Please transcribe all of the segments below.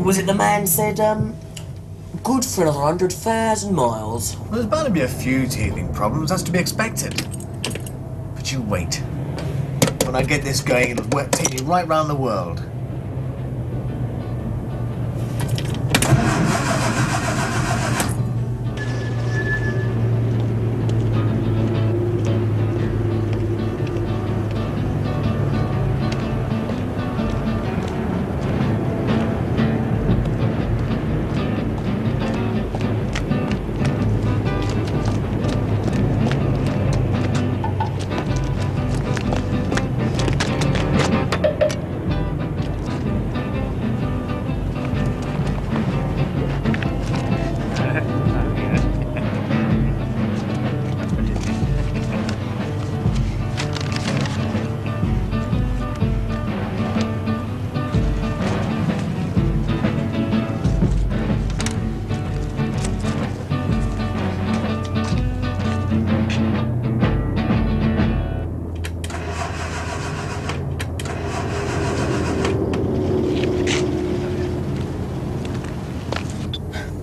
Was it the man said, good for another 100,000 miles? Well, there's bound to be a few teething problems, that's to be expected. But you wait. When I get this going, it'll take me right round the world.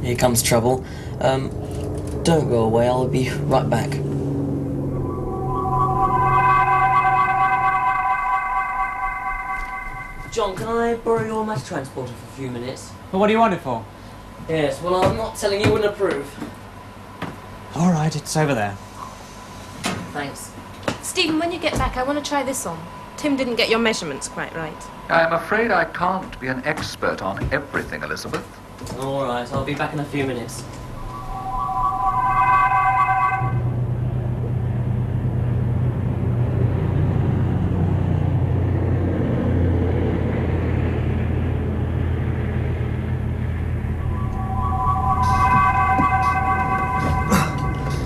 Here comes trouble. Don't go away, I'll be right back. John, can I borrow your mass transporter for a few minutes? Well, what do you want it for? Yes, well, I'm not telling you wouldn't approve. All right, it's over there. Thanks. Stephen, when you get back, I want to try this on. Tim didn't get your measurements quite right. I'm afraid I can't be an expert on everything, Elizabeth. All right, I'll be back in a few minutes.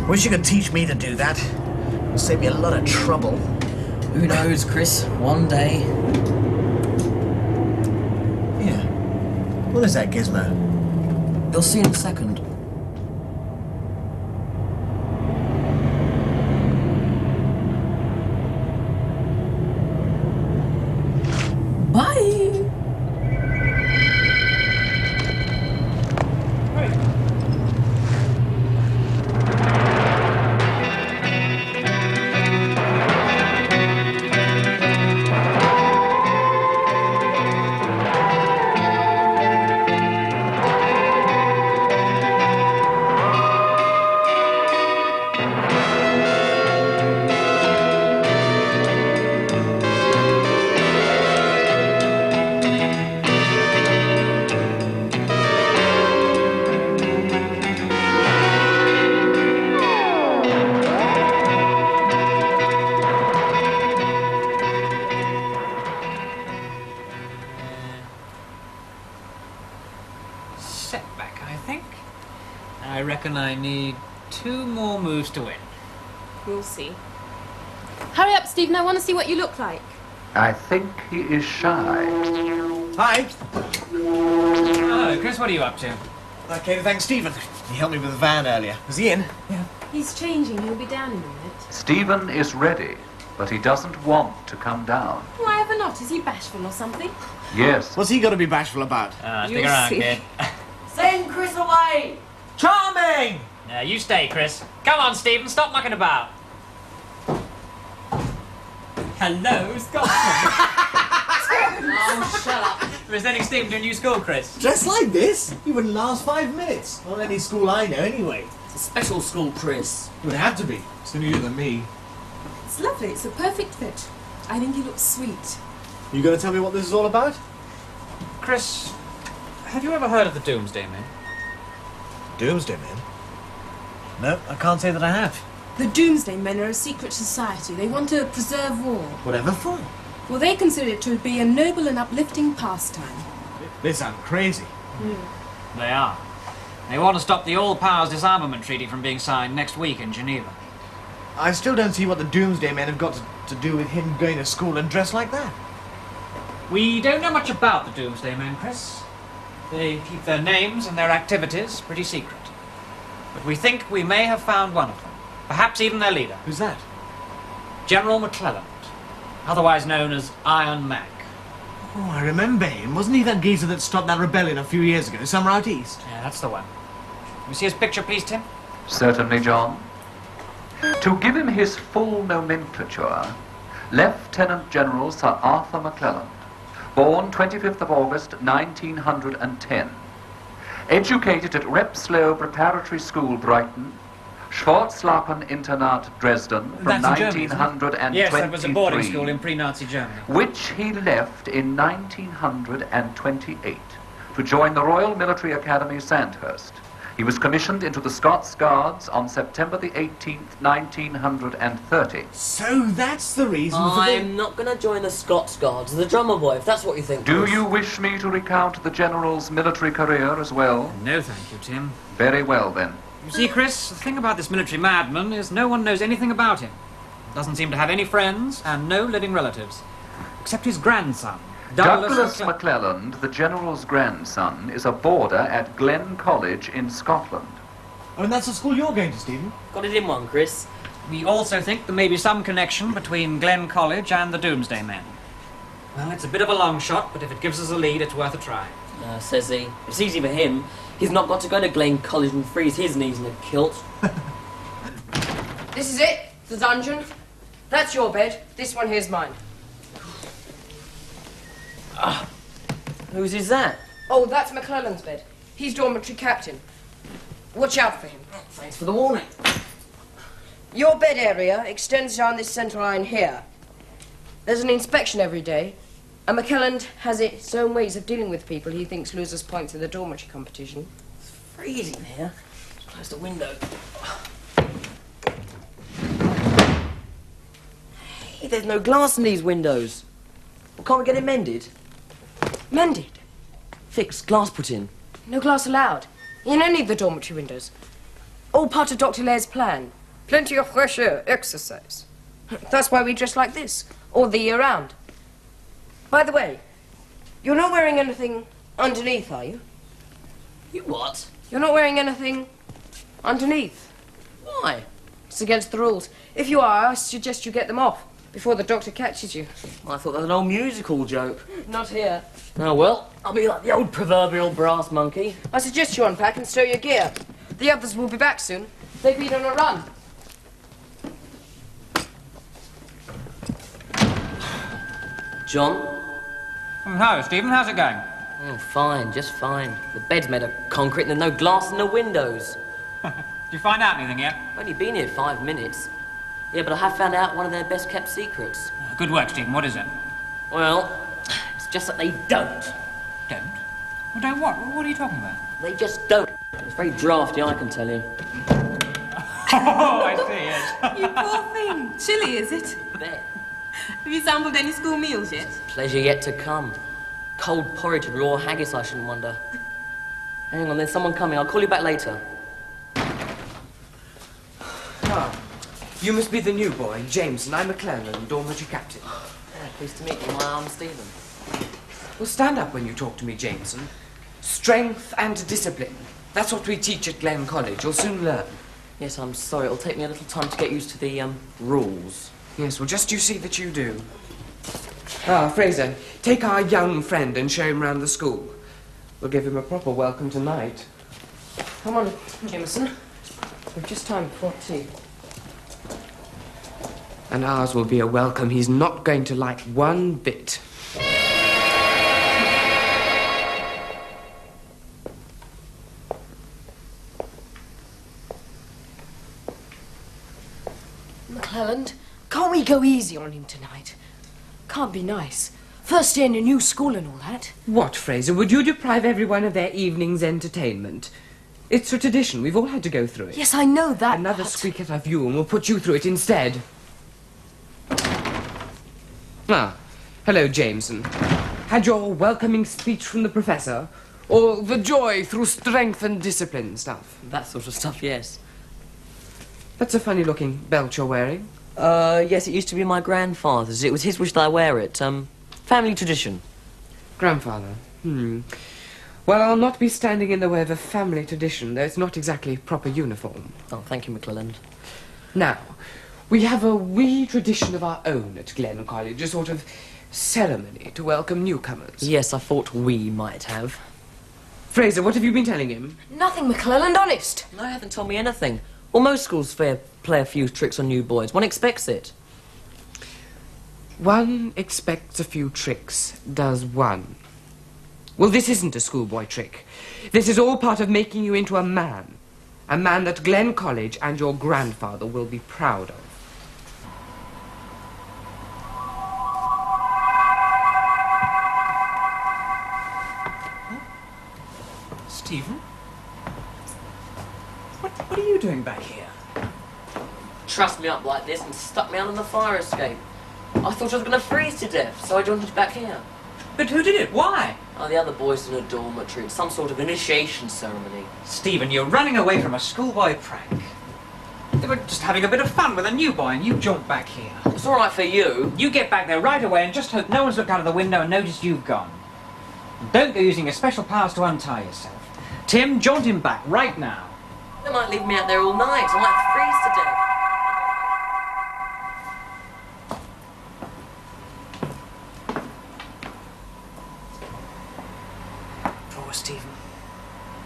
Wish you could teach me to do that. It'll save me a lot of trouble. Who knows, Chris? One day. Yeah. What is that gizmo? You'll see in a second. Bye! Setback, I think. I reckon I need 2 more moves to win. We'll see. Hurry up, Stephen, I want to see what you look like. I think he is shy. Hi. Oh, Chris, what are you up to? I came to thank Stephen. He helped me with the van earlier. Was he in? Yeah. He's changing, he'll be down in a minute. Stephen is ready, but he doesn't want to come down. Why ever not? Is he bashful or something? Yes. What's he got to be bashful about? Stick You'll around, see. kid. Send Chris away! Charming! You stay, Chris. Come on, Stephen, stop mucking about. Hello, Scotland. Oh, shut up. Presenting Stephen to a new school, Chris. Dressed like this? You wouldn't last 5 minutes. Not any school I know, anyway. It's a special school, Chris. It would have to be. It's newer than me. It's lovely, it's a perfect fit. I think he looks sweet. You going to tell me what this is all about? Chris, have you ever heard of the Doomsday Men? Doomsday Men? No, I can't say that I have. The Doomsday Men are a secret society. They want to preserve war. Whatever for? Well, they consider it to be a noble and uplifting pastime. They sound crazy. They are. They want to stop the All-Powers Disarmament Treaty from being signed next week in Geneva. I still don't see what the Doomsday Men have got to do with him going to school and dressed like that. We don't know much about the Doomsday Men, Chris. They keep their names and their activities pretty secret. But we think we may have found one of them. Perhaps even their leader. Who's that? General McClelland, otherwise known as Iron Mac. Oh, I remember him. Wasn't he that geezer that stopped that rebellion a few years ago, somewhere out east? Yeah, that's the one. You see his picture, please, Tim? Certainly, John. To give him his full nomenclature, Lieutenant General Sir Arthur McClelland, born 25th of August 1910, educated at Repslow Preparatory School, Brighton, Schwarzlappen Internat, Dresden, from That's in Germany, isn't it? 1923, Yes, that was a boarding school in pre-Nazi Germany. which he left in 1928 to join the Royal Military Academy, Sandhurst. He was commissioned into the Scots Guards on September the 18th, 1930. So that's the reason for I'm not going to join the Scots Guards, the drummer boy, if that's what you think. Do Chris. you wish me to recount the General's military career as well? No, thank you, Tim. Very well, then. You see, Chris, the thing about this military madman is no one knows anything about him. Doesn't seem to have any friends and no living relatives. Except his grandson, Douglas McClelland, the General's grandson, is a boarder at Glen College in Scotland. Oh, and that's the school you're going to, Stephen? Got it in one, Chris. We also think there may be some connection between Glen College and the Doomsday Men. Well, it's a bit of a long shot, but if it gives us a lead, it's worth a try. Says he. It's easy for him. He's not got to go to Glen College and freeze his knees in a kilt. This is it, the dungeon. That's your bed. This one here's mine. Whose is that? Oh, that's McClelland's bed. He's dormitory captain. Watch out for him. Thanks for the warning. Your bed area extends down this central line here. There's an inspection every day, and McClelland has its own ways of dealing with people he thinks lose us points in the dormitory competition. It's freezing here. Let's close the window. Hey, there's no glass in these windows. Well, can't we get it mended? Mended. Fixed, glass put in. No glass allowed. In any of the dormitory windows. All part of Dr. Laird's plan. Plenty of fresh air, exercise. That's why we dress like this, all the year round. By the way, you're not wearing anything underneath, are you? You what? You're not wearing anything underneath. Why? It's against the rules. If you are, I suggest you get them off before the doctor catches you. I thought that was an old musical joke. Not here. Oh, well, I'll be like the old proverbial brass monkey. I suggest you unpack and stow your gear. The others will be back soon. They've been on a run. John? Hello, Stephen. How's it going? Oh, fine, just fine. The bed's made of concrete and there's no glass in the windows. Did you find out anything yet? I've only been here 5 minutes. Yeah, but I have found out one of their best kept secrets. Good work, Stephen. What is it? Well, it's just that they don't. Don't? Well, don't what? What are you talking about? They just don't. It's very drafty, I can tell you. Oh, I see, yes. You poor thing. Chilly, is it? There. Have you sampled any school meals yet? Pleasure yet to come. Cold porridge and raw haggis, I shouldn't wonder. Hang on, there's someone coming. I'll call you back later. Ah, you must be the new boy, Jameson. I'm McClelland, dormitory captain. Pleased to meet you. My name's Stephen. Well, stand up when you talk to me, Jameson. Strength and discipline. That's what we teach at Glen College. You'll soon learn. Yes, I'm sorry. It'll take me a little time to get used to the, rules. Yes, well, just you see that you do. Ah, Fraser, take our young friend and show him round the school. We'll give him a proper welcome tonight. Come on, Jameson. We've just time before tea. And ours will be a welcome he's not going to like one bit. McClelland, can't we go easy on him tonight? Can't be nice. First day in a new school and all that. What, Fraser? Would you deprive everyone of their evening's entertainment? It's a tradition. We've all had to go through it. Yes, I know that. Another but... squeak at our view and we'll put you through it instead. Ah, hello, Jameson. Had your welcoming speech from the professor? Or the joy through strength and discipline stuff? That sort of stuff, yes. That's a funny-looking belt you're wearing. Yes, it used to be my grandfather's. It was his wish that I wear it. Family tradition. Grandfather. Well, I'll not be standing in the way of a family tradition, though it's not exactly proper uniform. Oh, thank you, McClelland. Now, we have a wee tradition of our own at Glen College, a sort of ceremony to welcome newcomers. Yes, I thought we might have. Fraser, what have you been telling him? Nothing, McClelland, honest. No, you haven't told me anything. Well, most schools play a few tricks on new boys. One expects it. One expects a few tricks, does one? Well, this isn't a schoolboy trick. This is all part of making you into a man. A man that Glen College and your grandfather will be proud of. Stephen? What are you doing back here? Trussed me up like this and stuck me under the fire escape. I thought I was going to freeze to death, so I joined you back here. But who did it? Why? Oh, the other boys in a dormitory. It's some sort of initiation ceremony. Stephen, you're running away from a schoolboy prank. They were just having a bit of fun with a new boy and you jaunt back here. It's all right for you. You get back there right away and just hope no one's looked out of the window and noticed you've gone. And don't go using your special powers to untie yourself. Tim, jaunt him back right now. They might leave me out there all night. I might freeze to death. Poor Stephen.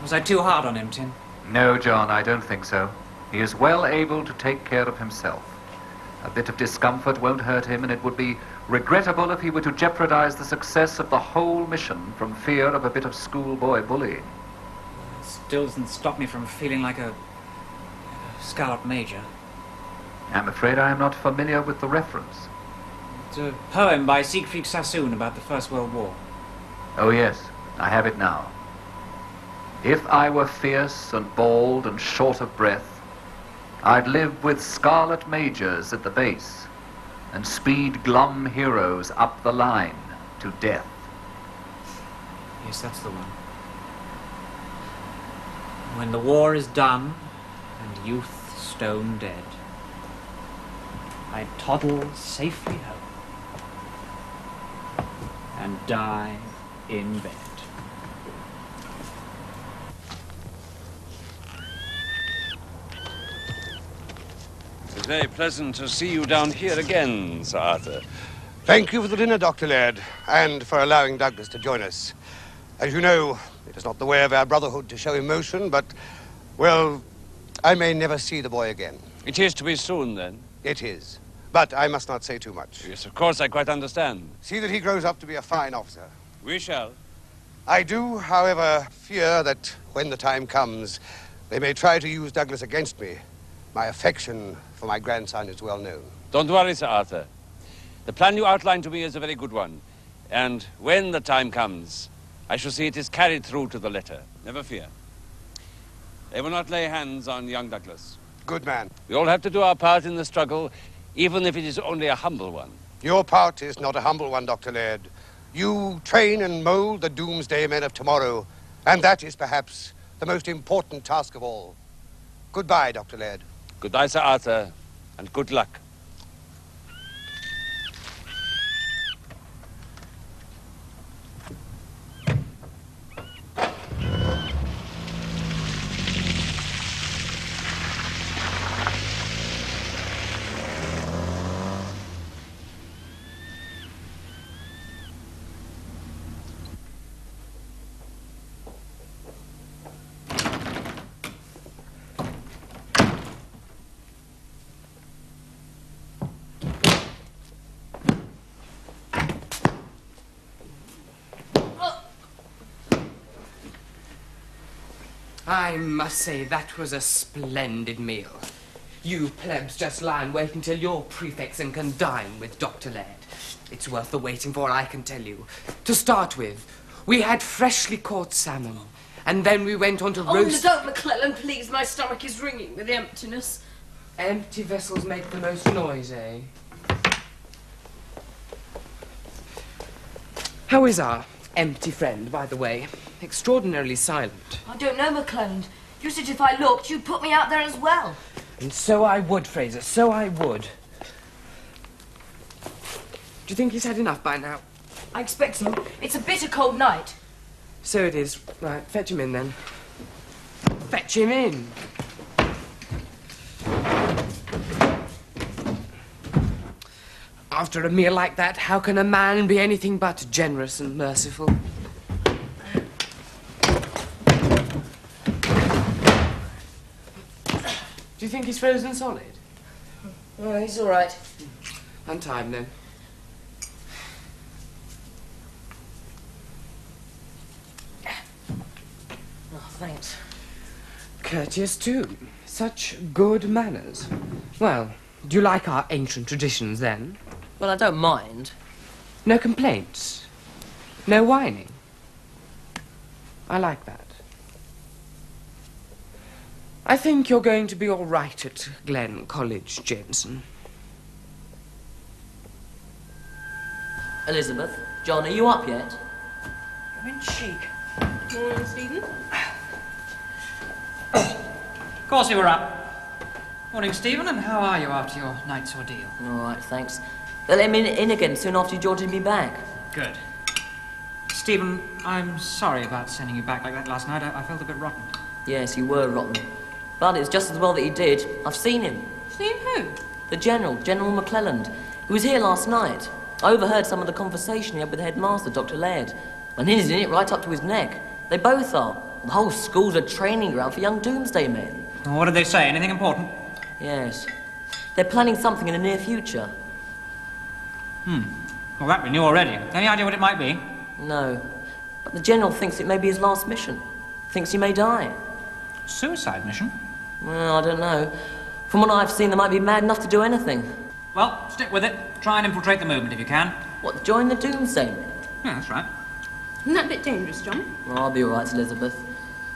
Was I too hard on him, Tim? No, John, I don't think so. He is well able to take care of himself. A bit of discomfort won't hurt him, and it would be regrettable if he were to jeopardize the success of the whole mission from fear of a bit of schoolboy bullying. Still doesn't stop me from feeling like a Scarlet Major. I'm afraid I am not familiar with the reference. It's a poem by Siegfried Sassoon about the First World War. Oh, yes, I have it now. If I were fierce and bald and short of breath, I'd live with scarlet majors at the base and speed glum heroes up the line to death. Yes, that's the one. When the war is done and youth stone dead, I toddle safely home and die in bed. It's very pleasant to see you down here again, Sir Arthur. Thank you for the dinner, Dr. Laird, and for allowing Douglas to join us. As you know, it is not the way of our brotherhood to show emotion, but, well, I may never see the boy again. It is to be soon, then? It is. But I must not say too much. Yes, of course, I quite understand. See that he grows up to be a fine officer. We shall. I do, however, fear that when the time comes, they may try to use Douglas against me. My affection for my grandson is well known. Don't worry, Sir Arthur. The plan you outlined to me is a very good one. And when the time comes, I shall see it is carried through to the letter. Never fear. They will not lay hands on young Douglas. Good man. We all have to do our part in the struggle, even if it is only a humble one. Your part is not a humble one, Dr. Laird. You train and mold the Doomsday Men of tomorrow, and that is perhaps the most important task of all. Goodbye, Dr. Laird. Goodbye, Sir Arthur, and good luck. I must say, that was a splendid meal. You plebs just lie and wait until you're prefects and can dine with Dr. Laird. It's worth the waiting for, I can tell you. To start with, we had freshly caught salmon, and then we went on to roast... Oh, don't, McClelland, please. My stomach is ringing with emptiness. Empty vessels make the most noise, eh? How is our empty friend, by the way? Extraordinarily silent. I don't know, McClelland. You said if I looked, you'd put me out there as well. And so I would, Fraser, so I would. Do you think he's had enough by now? I expect so. It's a bitter cold night. So it is. Right, fetch him in then. Fetch him in. After a meal like that, how can a man be anything but generous and merciful? Do you think he's frozen solid? Oh, he's all right. Untie him, then. Oh, thanks. Courteous, too. Such good manners. Well, do you like our ancient traditions, then? Well, I don't mind. No complaints? No whining? I like that. I think you're going to be all right at Glen College, Jameson. Elizabeth, John, are you up yet? I'm in chic. Morning, Stephen. Of course you were up. Morning, Stephen, and how are you after your night's ordeal? All right, thanks. They'll let me in again soon after George and me back. Good. Stephen, I'm sorry about sending you back like that last night. I felt a bit rotten. Yes, you were rotten. But it's just as well that he did. I've seen him. Seen who? The General, General McClelland. He was here last night. I overheard some of the conversation he had with the headmaster, Dr. Laird. And he's in it right up to his neck. They both are. The whole school's a training ground for young Doomsday Men. Well, what did they say? Anything important? Yes. They're planning something in the near future. Well, that we knew already. Any idea what it might be? No. But the General thinks it may be his last mission. Thinks he may die. Suicide mission? Well, I don't know. From what I've seen, they might be mad enough to do anything. Well, stick with it. Try and infiltrate the movement if you can. What, join the Doomsday Men? Yeah, that's right. Isn't that a bit dangerous, John? Oh, I'll be all right, Elizabeth.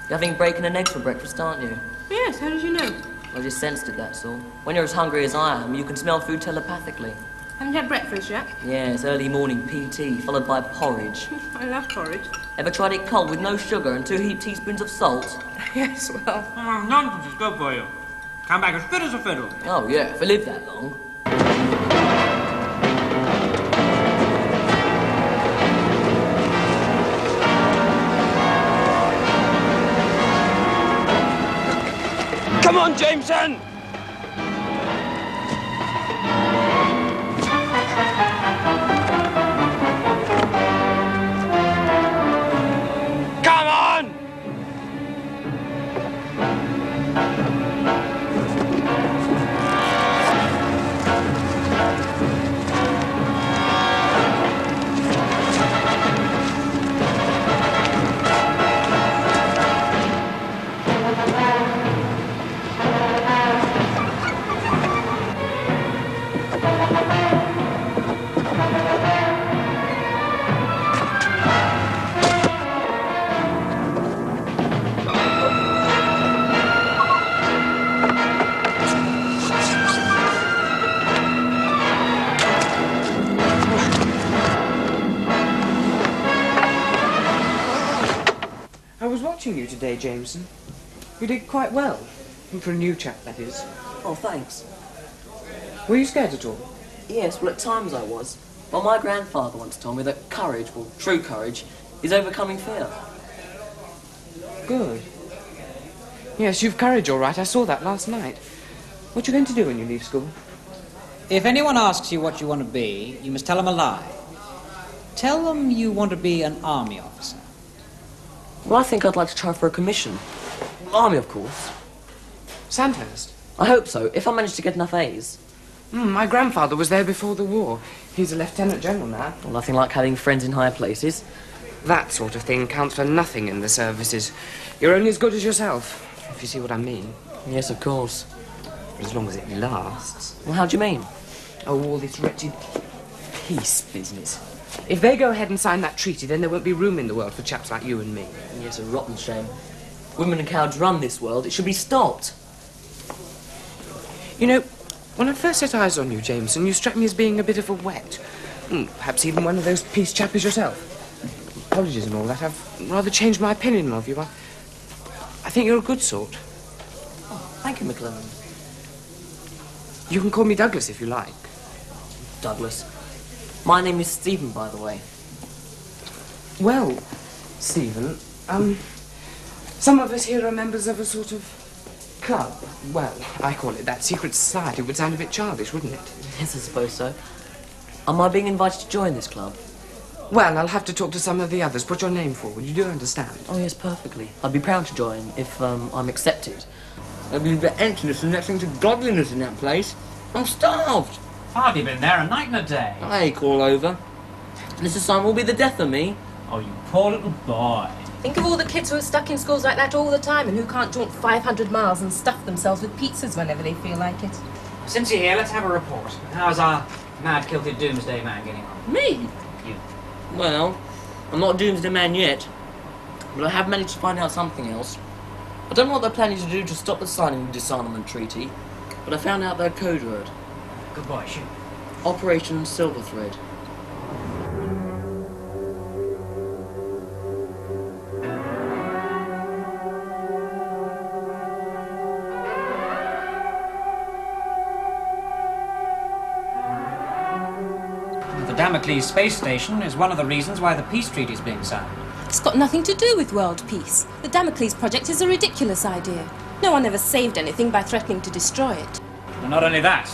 You're having bacon and eggs for breakfast, aren't you? Yes, how did you know? I just sensed it, that's all. When you're as hungry as I am, you can smell food telepathically. Haven't had breakfast yet? Yes, early morning PT, followed by porridge. I love porridge. Ever tried it cold with no sugar and 2 heaped teaspoons of salt? Yes, well... Nonsense is good for you. Come back as fit as a fiddle. Oh, yeah, if I live that long. Come on, Jameson! Come on! I was watching you today, Jameson. You did quite well. For a new chap, that is. Oh, thanks. Were you scared at all? Yes, well, at times I was. But my grandfather once told me that courage, well, true courage, is overcoming fear. Good. Yes, you've courage, all right. I saw that last night. What you going to do when you leave school? If anyone asks you what you want to be, you must tell them a lie. Tell them you want to be an army officer. Well, I think I'd like to try for a commission. Army, of course. Sandhurst? I hope so, if I manage to get enough A's. My grandfather was there before the war. He's a lieutenant general now. Well, nothing like having friends in higher places. That sort of thing counts for nothing in the services. You're only as good as yourself, if you see what I mean. Yes, of course. As long as it lasts. Well, how do you mean? Oh, all this wretched peace business. If they go ahead and sign that treaty, then there won't be room in the world for chaps like you and me. Yes, a rotten shame. Women and cowards run this world. It should be stopped. You know, when I first set eyes on you, Jameson, you struck me as being a bit of a wet. Perhaps even one of those peace chappies yourself. Apologies and all that. I've rather changed my opinion of you. I think you're a good sort. Oh, thank you, McClellan. You can call me Douglas if you like. Douglas. My name is Stephen, by the way. Well, Stephen, some of us here are members of a sort of club. Well, I call it that. Secret society would sound a bit childish, wouldn't it? Yes, I suppose so. Am I being invited to join this club? Well, I'll have to talk to some of the others. Put your name forward. You do understand. Oh, yes, perfectly. I'd be proud to join if I'm accepted. There'll be the emptiness and next thing to godliness in that place. I'm starved. Hardly been there a night and a day. I ache all over. This assignment will be the death of me. Oh, you poor little boy. Think of all the kids who are stuck in schools like that all the time and who can't jaunt 500 miles and stuff themselves with pizzas whenever they feel like it. Since you're here, let's have a report. How's our mad-kilted Doomsday Man getting on? Me? You. Well, I'm not a Doomsday Man yet, but I have managed to find out something else. I don't know what they're planning to do to stop the signing of the disarmament treaty, but I found out their code word. Good boy, shoot. Operation Silver Thread. The Damocles space station is one of the reasons why the peace treaty is being signed. It's got nothing to do with world peace. The Damocles project is a ridiculous idea. No one ever saved anything by threatening to destroy it. And not only that,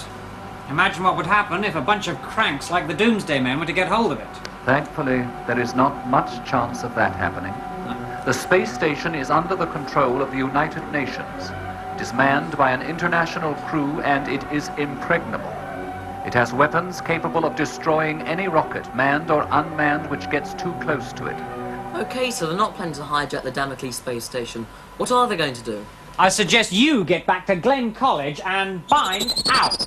imagine what would happen if a bunch of cranks like the Doomsday Men were to get hold of it. Thankfully, there is not much chance of that happening. The space station is under the control of the United Nations. It is manned by an international crew and it is impregnable. It has weapons capable of destroying any rocket, manned or unmanned, which gets too close to it. Okay, so they're not planning to hijack the Damocles space station. What are they going to do? I suggest you get back to Glen College and find out.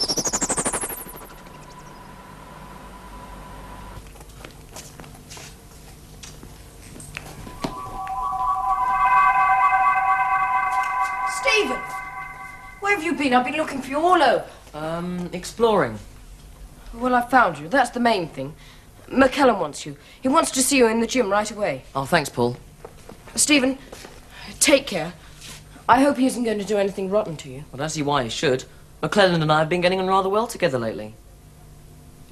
Stephen! Where have you been? I've been looking for you all over. Exploring. Well, I found you. That's the main thing. McKellen wants you. He wants to see you in the gym right away. Oh, thanks, Paul. Stephen, take care. I hope he isn't going to do anything rotten to you. I don't see why he should. McClellan and I have been getting on rather well together lately.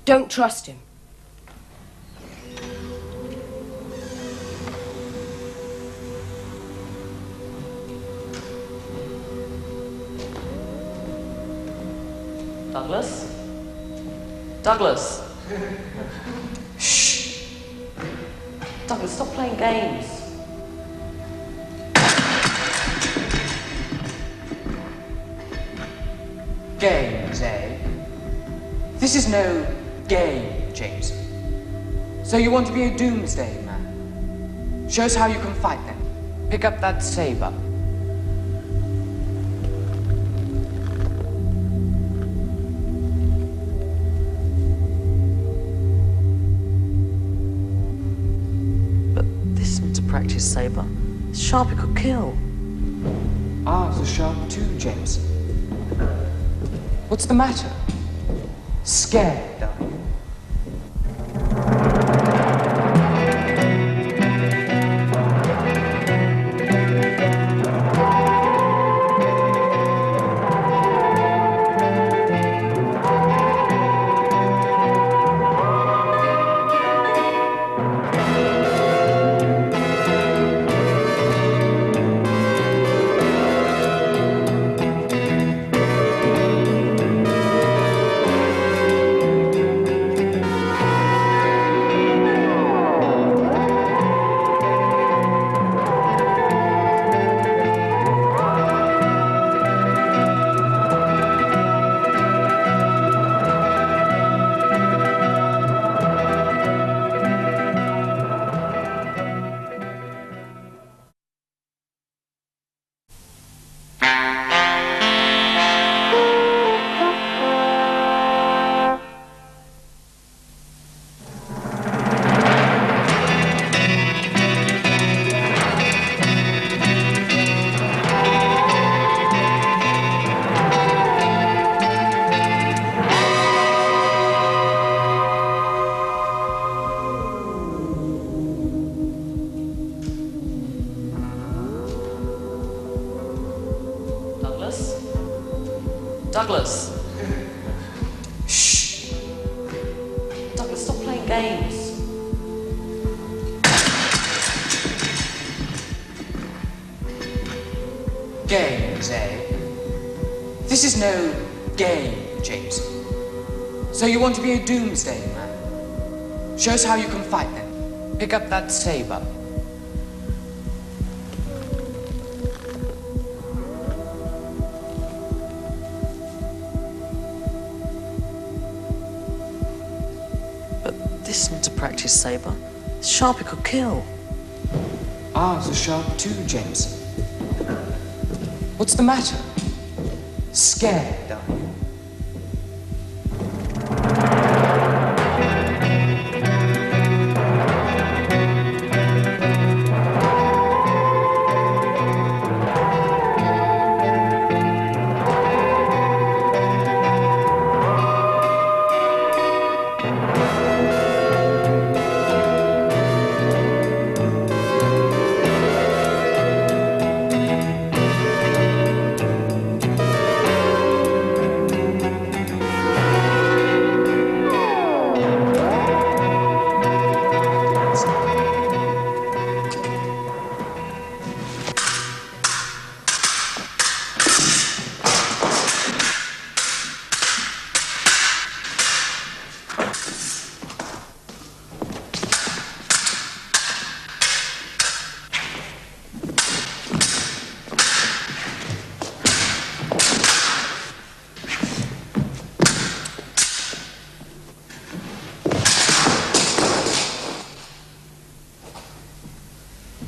Don't trust him. Douglas? Douglas! Shh! Douglas, stop playing games. Games, eh? This is no game, Jameson. So you want to be a Doomsday Man? Show us how you can fight then. Pick up that saber. Practice saber. It's sharp, it could kill. Ours are sharp too, Jameson. What's the matter? Scared, are you? Douglas! Shh! Douglas, stop playing games. Games, eh? This is no game, Jameson. So you want to be a Doomsday Man? Show us how you can fight then. Pick up that saber. But this needs a practice saber. It's sharp, it could kill. Ours are sharp too, Jameson. What's the matter? Scared, are you?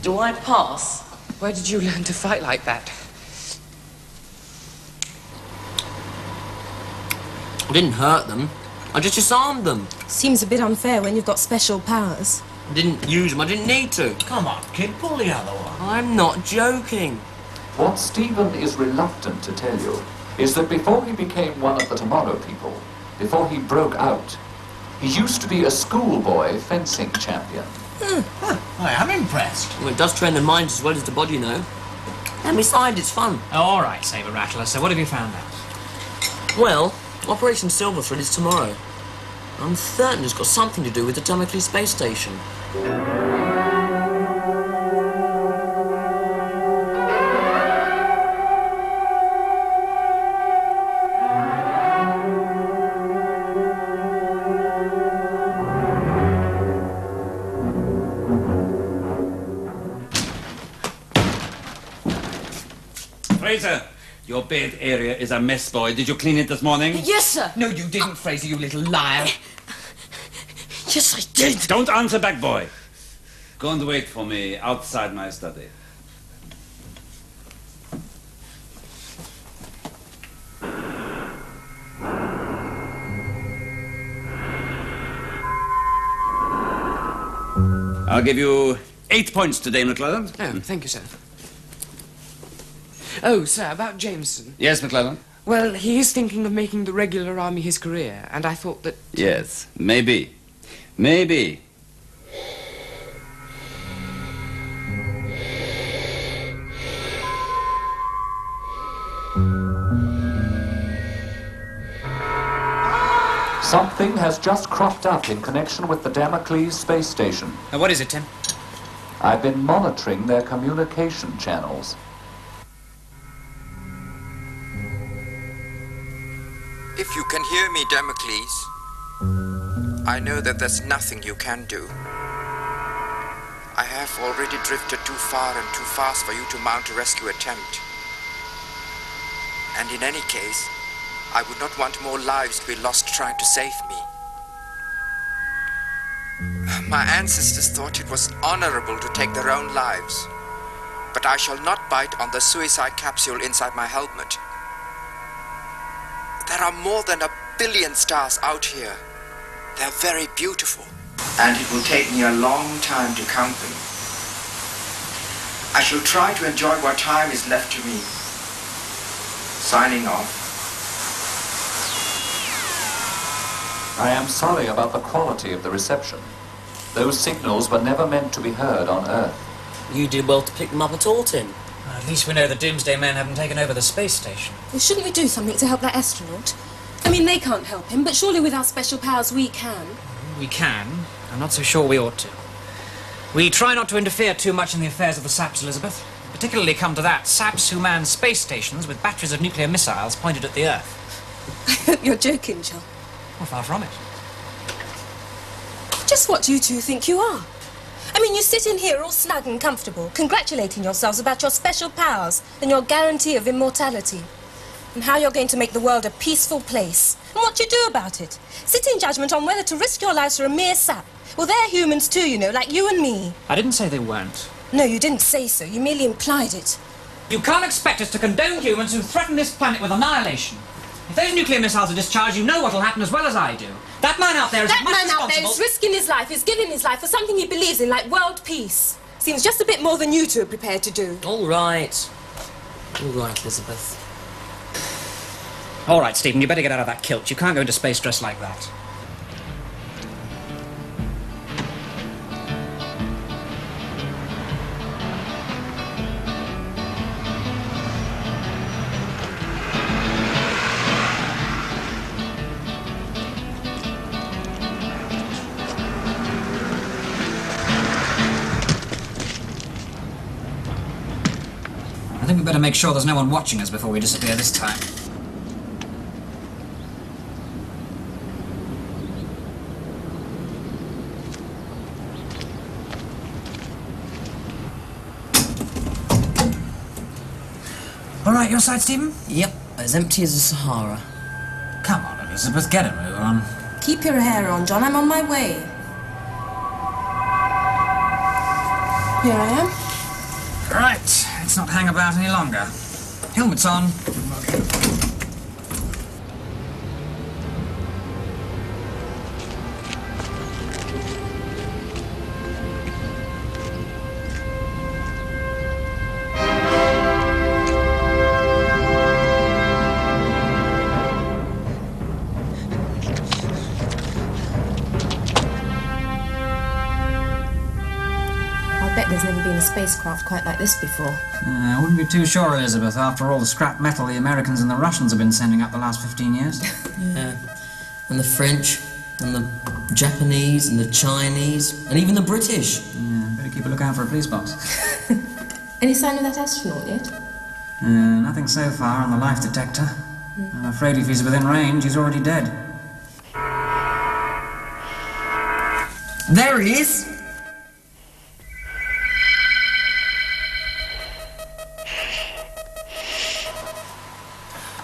Do I pass? Where did you learn to fight like that? I didn't hurt them. I just disarmed them. Seems a bit unfair when you've got special powers. I didn't use them. I didn't need to. Come on, kid, pull the other one. I'm not joking. What Stephen is reluctant to tell you is that before he became one of the Tomorrow People, before he broke out, he used to be a schoolboy fencing champion. I am impressed. Well, it does train the mind as well as the body, you know. And besides, it's fun. Oh, all right, Saber Rattler. So what have you found out? Well, Operation Silver Thread is tomorrow. I'm certain it's got something to do with the Damocles space station. Fraser, your bed area is a mess, boy. Did you clean it this morning? Yes, sir. No, you didn't, Fraser, you little liar. Yes, I did. Don't answer back, boy. Go and wait for me outside my study. I'll give you 8 points today, McClellan. Oh, thank you, sir. Oh, sir, about Jameson. Yes, McClellan? Well, he is thinking of making the regular army his career, and I thought that... Yes, maybe. Maybe. Something has just cropped up in connection with the Damocles space station. Now, what is it, Tim? I've been monitoring their communication channels. If you can hear me, Damocles, I know that there's nothing you can do. I have already drifted too far and too fast for you to mount a rescue attempt. And in any case, I would not want more lives to be lost trying to save me. My ancestors thought it was honorable to take their own lives, but I shall not bite on the suicide capsule inside my helmet. There are more than 1 billion stars out here. They're very beautiful. And it will take me a long time to count them. I shall try to enjoy what time is left to me. Signing off. I am sorry about the quality of the reception. Those signals were never meant to be heard on Earth. You did well to pick them up at all, Tim. Well, at least we know the Doomsday Men haven't taken over the space station. Well, shouldn't we do something to help that astronaut? I mean, they can't help him, but surely with our special powers we can. We can. I'm not so sure we ought to. We try not to interfere too much in the affairs of the Saps, Elizabeth. Particularly come to that, Saps who man space stations with batteries of nuclear missiles pointed at the Earth. I hope you're joking, John. Well, far from it. Just what do you two think you are? I mean, you sit in here all snug and comfortable, congratulating yourselves about your special powers and your guarantee of immortality. And how you're going to make the world a peaceful place. And what you do about it. Sit in judgment on whether to risk your lives for a mere sap. Well, they're humans too, you know, like you and me. I didn't say they weren't. No, you didn't say so. You merely implied it. You can't expect us to condone humans who threaten this planet with annihilation. If those nuclear missiles are discharged, you know what'll happen as well as I do. That man out there is risking his life, is giving his life for something he believes in, like world peace. Seems just a bit more than you two are prepared to do. All right. All right, Elizabeth. All right, Stephen, you better get out of that kilt. You can't go into space dressed like that. I think we better make sure there's no one watching us before we disappear this time. All right, your side, Stephen? Yep, as empty as the Sahara. Come on, Elizabeth, get a move on. Keep your hair on, John. I'm on my way. Here I am. Right, let's not hang about any longer. Helmet's on. I bet there's never been a spacecraft quite like this before. I wouldn't be too sure, Elizabeth, after all the scrap metal the Americans and the Russians have been sending up the last 15 years. Yeah. And the French, and the Japanese, and the Chinese, and even the British. Yeah, better keep a lookout for a police box. Any sign of that astronaut yet? Nothing so far on the life detector. I'm afraid if he's within range, he's already dead. There he is!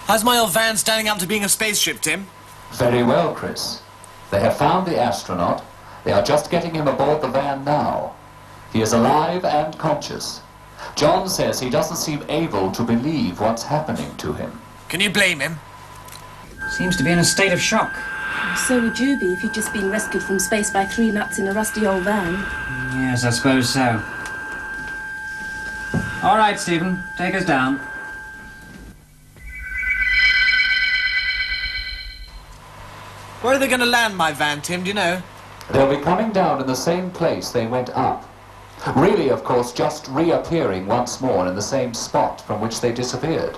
How's my old van standing up to being a spaceship, Tim? Very well, Chris. They have found the astronaut. They are just getting him aboard the van now. He is alive and conscious. John says he doesn't seem able to believe what's happening to him. Can you blame him? Seems to be in a state of shock. So would you be if you'd just been rescued from space by three nuts in a rusty old van. Yes, I suppose so. All right, Stephen, take us down. Where are they going to land my van, Tim, do you know? They'll be coming down in the same place they went up. Really, of course, just reappearing once more in the same spot from which they disappeared.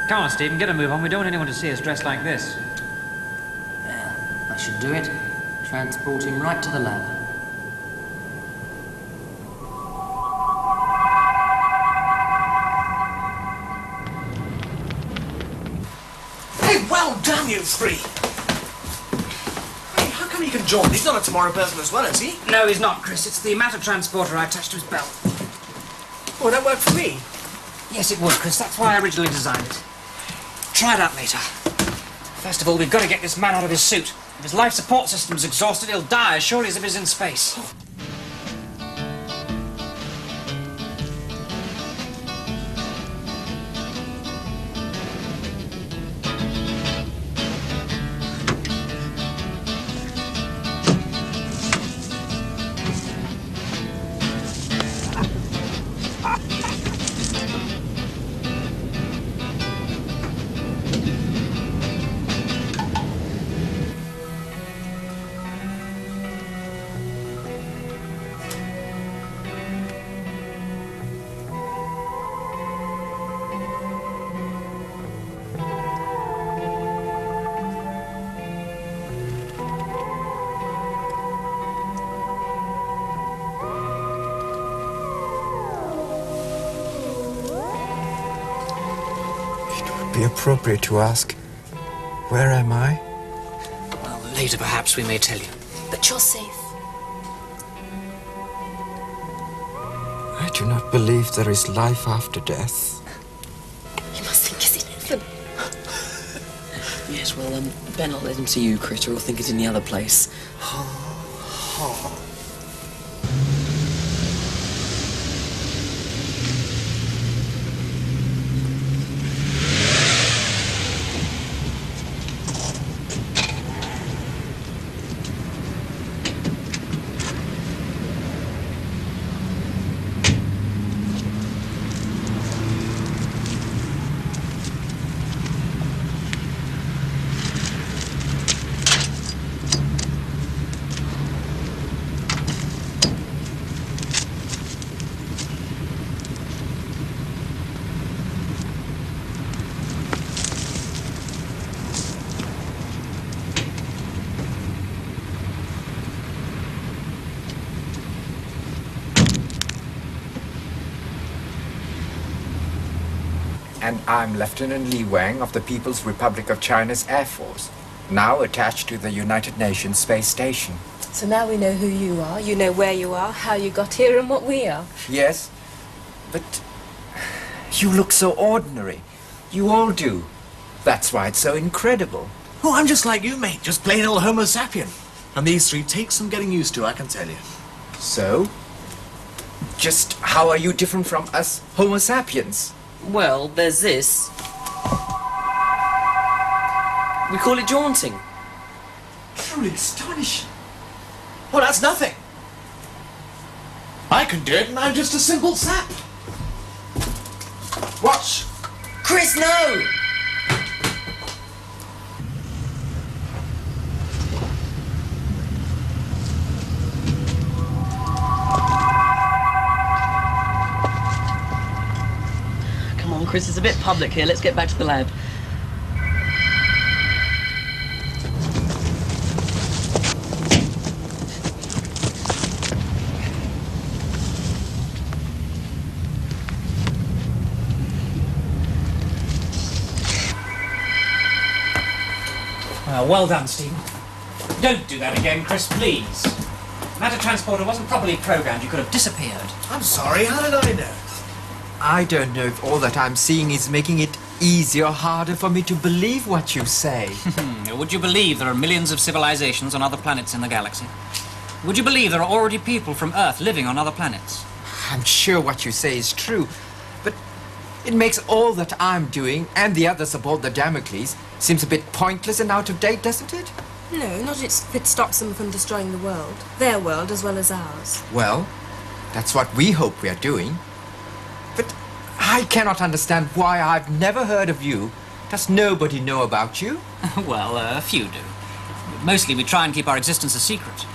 Come on, Stephen, get a move on. We don't want anyone to see us dressed like this. Well, that should do it. Transport him right to the lab. Hey, well done, you three! Hey, how come he can join? He's not a tomorrow person as well, is he? No, he's not, Chris. It's the matter transporter I attached to his belt. Oh, that worked for me. Yes, it would, Chris. That's why I originally designed it. Try that later. First of all, we've got to get this man out of his suit. If his life support system's exhausted, he'll die as surely as if he's in space. be appropriate to ask, where am I? Well, later perhaps we may tell you. But you're safe. I do not believe there is life after death. You must think it's in heaven. Yes, well, Ben, I'll let him see you, Chris, or he'll think it's in the other place. And I'm Lieutenant Lee Wan of the People's Republic of China's Air Force, now attached to the United Nations Space Station. So now we know who you are, you know where you are, how you got here, and what we are. Yes, but you look so ordinary. You all do. That's why it's so incredible. Oh, I'm just like you, mate. Just plain old Homo sapien. And these three take some getting used to, I can tell you. So? Just how are you different from us Homo sapiens? Well, there's this. We call it jaunting. Truly astonishing. Well, that's nothing. I can do it, and I'm just a simple sap. Watch. Chris, no! Come on, Chris, it's a bit public here. Let's get back to the lab. Well done, Stephen. Don't do that again, Chris, please. Matter transporter wasn't properly programmed. You could have disappeared. I'm sorry, how did I know? I don't know if all that I'm seeing is making it easier or harder for me to believe what you say. Would you believe there are millions of civilizations on other planets in the galaxy? Would you believe there are already people from Earth living on other planets? I'm sure what you say is true, but it makes all that I'm doing and the others aboard the Damocles seems a bit pointless and out of date, doesn't it? No, not if it stops them from destroying the world. Their world as well as ours. Well, that's what we hope we are doing. But I cannot understand why I've never heard of you. Does nobody know about you? Well, a few do. Mostly we try and keep our existence a secret.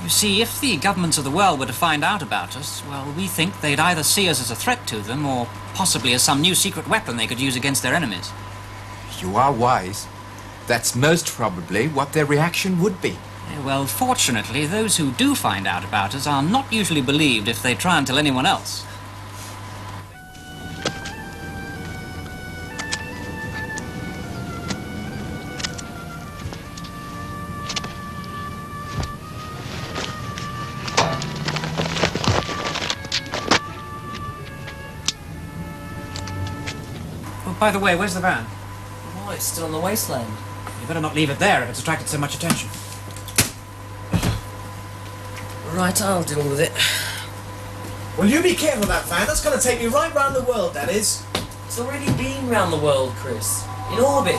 You see, if the governments of the world were to find out about us, well, we think they'd either see us as a threat to them or possibly as some new secret weapon they could use against their enemies. You are wise. That's most probably what their reaction would be. Well, fortunately, those who do find out about us are not usually believed if they try and tell anyone else. Oh, by the way, where's the van? Oh, it's still on the wasteland. You better not leave it there if it's attracted so much attention. Right, I'll deal with it. Well, you be careful of that van. That's going to take me right round the world, that is. It's already been round the world, Chris. In orbit.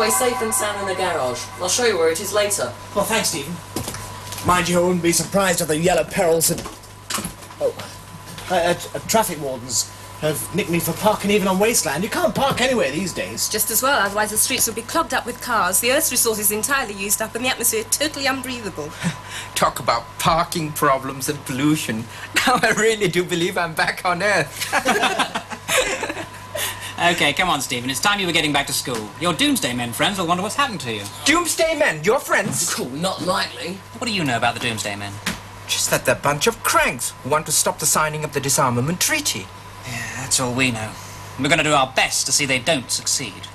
away safe and sound in the garage. I'll show you where it is later. Well, thanks, Stephen. Mind you, I wouldn't be surprised if the yellow perils had... traffic wardens have nicked me for parking even on wasteland. You can't park anywhere these days. Just as well, otherwise the streets would be clogged up with cars, the Earth's resources entirely used up, and the atmosphere totally unbreathable. Talk about parking problems and pollution. Now I really do believe I'm back on Earth. Okay, come on, Stephen. It's time you were getting back to school. Your Doomsday Men friends will wonder what's happened to you. Doomsday Men, your friends? Cool, not likely. What do you know about the Doomsday Men? Just that they're a bunch of cranks who want to stop the signing of the disarmament treaty. Yeah, that's all we know. We're going to do our best to see they don't succeed.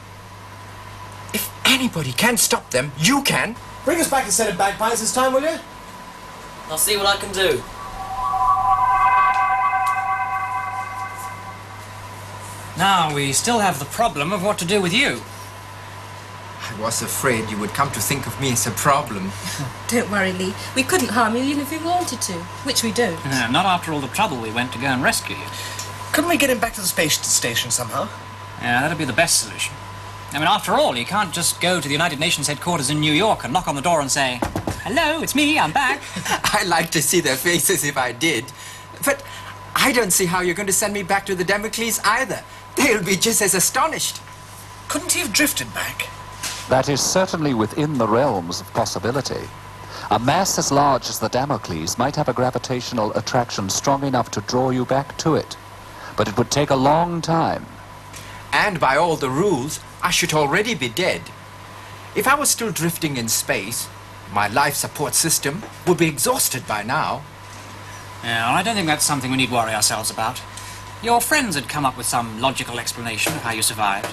If anybody can stop them, you can. Bring us back a set of bagpipes this time, will you? I'll see what I can do. Now, we still have the problem of what to do with you. I was afraid you would come to think of me as a problem. Don't worry, Lee. We couldn't harm you even if we wanted to, which we don't. No, not after all the trouble we went to go and rescue you. Couldn't we get him back to the space station somehow? Yeah, that'd be the best solution. I mean, after all, you can't just go to the United Nations headquarters in New York and knock on the door and say, "Hello, it's me, I'm back." I'd like to see their faces if I did. But I don't see how you're going to send me back to the Damocles either. They'll be just as astonished. Couldn't he have drifted back? That is certainly within the realms of possibility. A mass as large as the Damocles might have a gravitational attraction strong enough to draw you back to it. But it would take a long time. And by all the rules, I should already be dead. If I was still drifting in space, my life support system would be exhausted by now. Yeah, well, I don't think that's something we need worry ourselves about. Your friends had come up with some logical explanation of how you survived.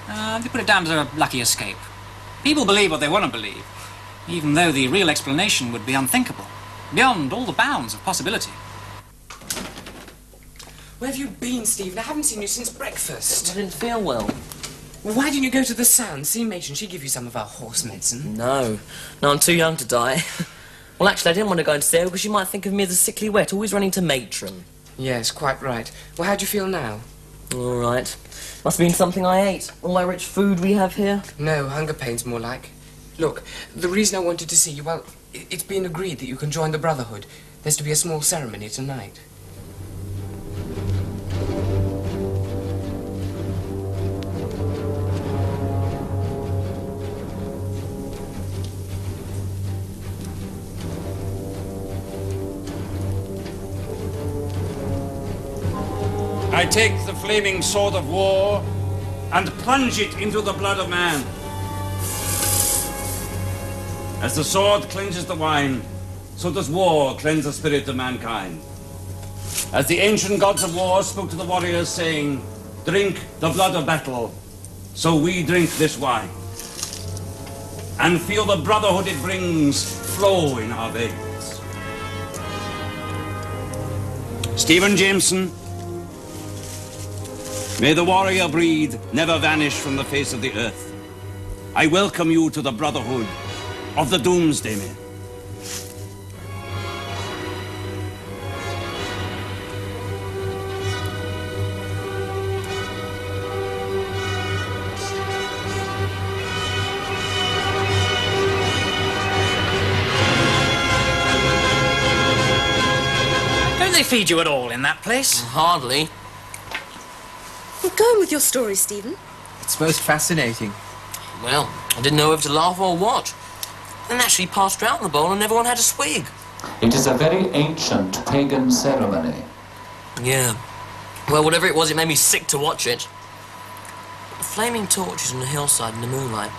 They put it down to a lucky escape. People believe what they want to believe, even though the real explanation would be unthinkable, beyond all the bounds of possibility. Where have you been, Stephen? I haven't seen you since breakfast. I didn't feel well. Well, why didn't you go to the Sound? See Matron, she'd give you some of our horse medicine. No, I'm too young to die. Well, actually, I didn't want to go and see her because she might think of me as a sickly wet, always running to Matron. Yes, quite right. Well, how do you feel now? All right. Must have been something I ate. All that rich food we have here. No, hunger pains more like. Look, the reason I wanted to see you, well, it's been agreed that you can join the Brotherhood. There's to be a small ceremony tonight. I take the flaming sword of war and plunge it into the blood of man. As the sword cleanses the wine, so does war cleanse the spirit of mankind. As the ancient gods of war spoke to the warriors, saying, "Drink the blood of battle," so we drink this wine, and feel the brotherhood it brings flow in our veins. Stephen Jameson, may the warrior breed never vanish from the face of the earth. I welcome you to the brotherhood of the Doomsday Men. Don't they feed you at all in that place? Hardly. Go on with your story, Stephen. It's most fascinating. Well, I didn't know whether to laugh or what. Then actually passed round the bowl and everyone had a swig. It is a very ancient pagan ceremony. Yeah. Well, whatever it was, it made me sick to watch it. The flaming torches on the hillside in the moonlight.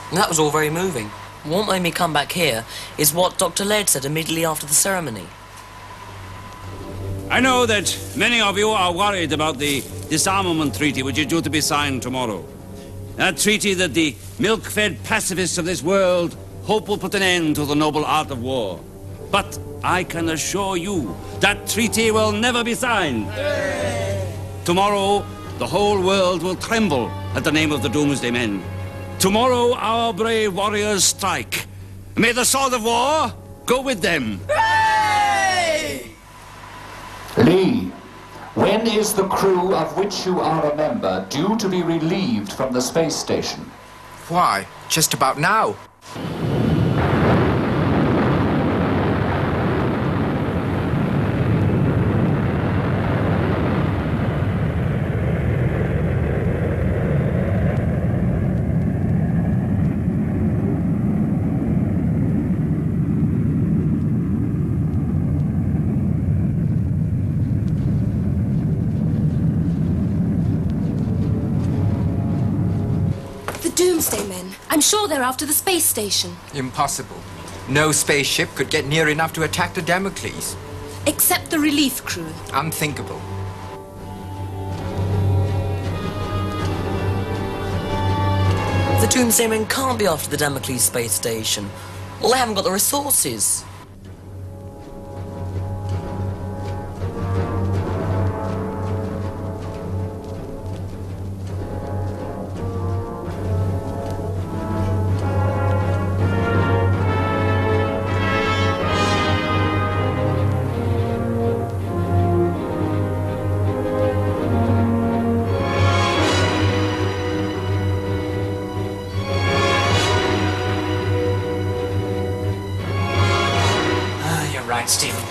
And that was all very moving. What made me come back here is what Dr. Laird said immediately after the ceremony. I know that many of you are worried about the disarmament treaty which is due to be signed tomorrow. That treaty that the milk-fed pacifists of this world hope will put an end to the noble art of war. But I can assure you that treaty will never be signed. Tomorrow, the whole world will tremble at the name of the Doomsday Men. Tomorrow, our brave warriors strike. May the sword of war go with them. Lee, when is the crew of which you are a member due to be relieved from the space station? Why? Just about now. Doomsday Men. I'm sure they're after the space station. Impossible. No spaceship could get near enough to attack the Damocles. Except the relief crew. Unthinkable. The Doomsday Men can't be after the Damocles space station. Well, they haven't got the resources. Stephen.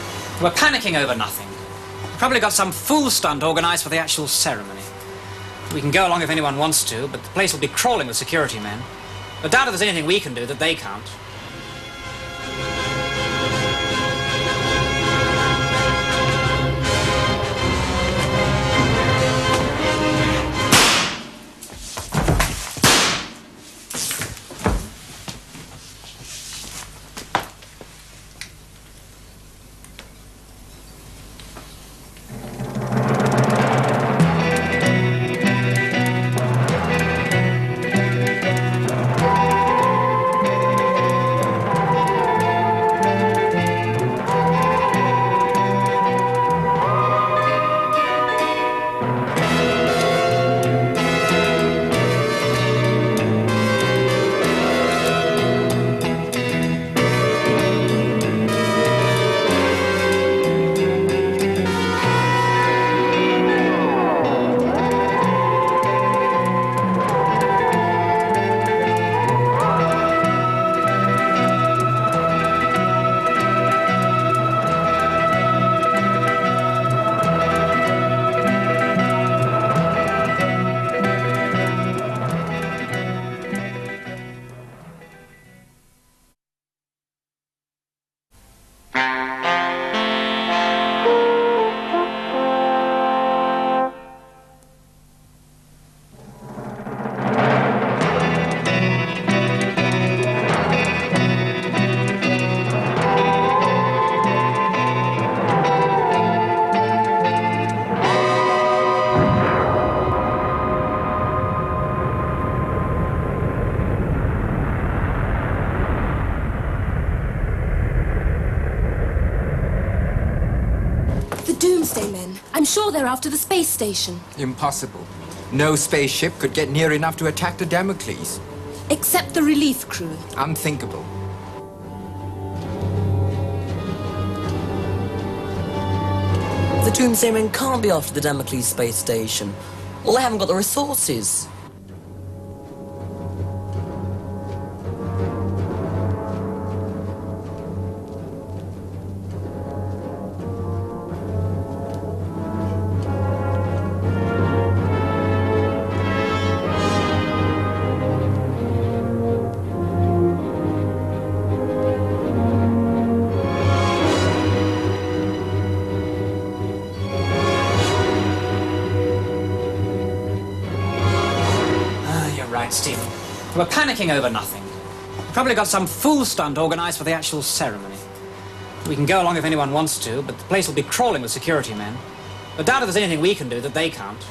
We're panicking over nothing. We've probably got some fool stunt organised for the actual ceremony. We can go along if anyone wants to, but the place will be crawling with security men. I doubt if there's anything we can do that they can't. Doomsday Men. I'm sure they're after the space station. Impossible. No spaceship could get near enough to attack the Damocles. Except the relief crew. Unthinkable. The Doomsday Men can't be after the Damocles space station. Well, they haven't got the resources. Stephen. We're panicking over nothing. We've probably got some fool stunt organised for the actual ceremony. We can go along if anyone wants to, but the place will be crawling with security men. I doubt if there's anything we can do that they can't.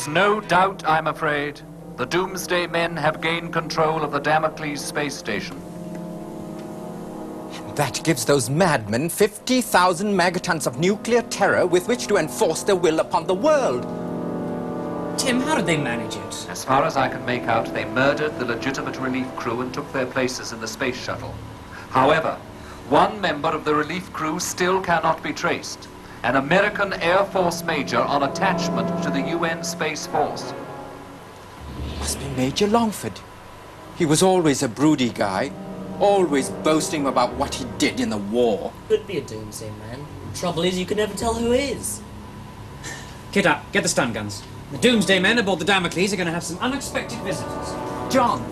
There's no doubt, I'm afraid, the Doomsday Men have gained control of the Damocles space station. That gives those madmen 50,000 megatons of nuclear terror with which to enforce their will upon the world. Tim, how did they manage it? As far as I can make out, they murdered the legitimate relief crew and took their places in the space shuttle. However, one member of the relief crew still cannot be traced. An American Air Force major on attachment to the UN Space Force. Must be Major Longford. He was always a broody guy, always boasting about what he did in the war. Could be a Doomsday Man. Trouble is, you can never tell who is. Kit up, get the stun guns. The Doomsday Men aboard the Damocles are going to have some unexpected visitors. John,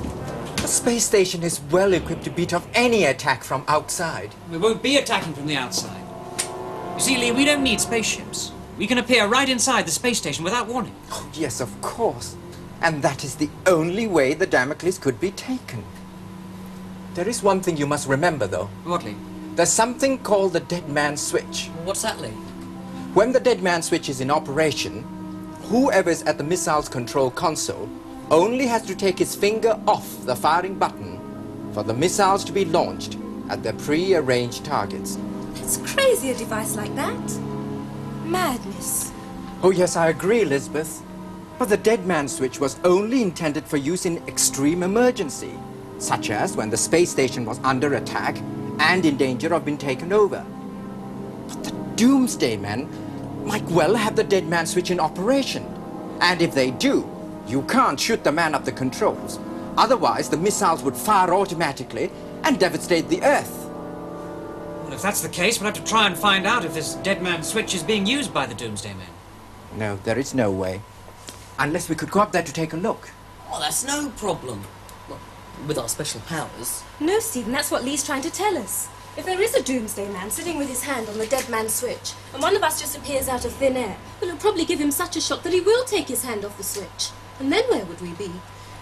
the space station is well equipped to beat off any attack from outside. We won't be attacking from the outside. You see, Lee, we don't need spaceships. We can appear right inside the space station without warning. Oh, yes, of course. And that is the only way the Damocles could be taken. There is one thing you must remember, though. What, Lee? There's something called the dead man switch. What's that, Lee? When the dead man switch is in operation, whoever is at the missile's control console only has to take his finger off the firing button for the missiles to be launched at their pre-arranged targets. It's crazy, a device like that. Madness. Oh, yes, I agree, Elizabeth. But the dead man switch was only intended for use in extreme emergency, such as when the space station was under attack and in danger of being taken over. But the Doomsday Men might well have the dead man switch in operation. And if they do, you can't shoot the man up the controls. Otherwise, the missiles would fire automatically and devastate the Earth. Well, if that's the case, we'll have to try and find out if this dead man switch is being used by the Doomsday Men. No, there is no way. Unless we could go up there to take a look. Oh, that's no problem. Well, with our special powers. No, Stephen, that's what Lee's trying to tell us. If there is a Doomsday Man sitting with his hand on the dead man's switch, and one of us just appears out of thin air, well, it'll probably give him such a shock that he will take his hand off the switch. And then where would we be?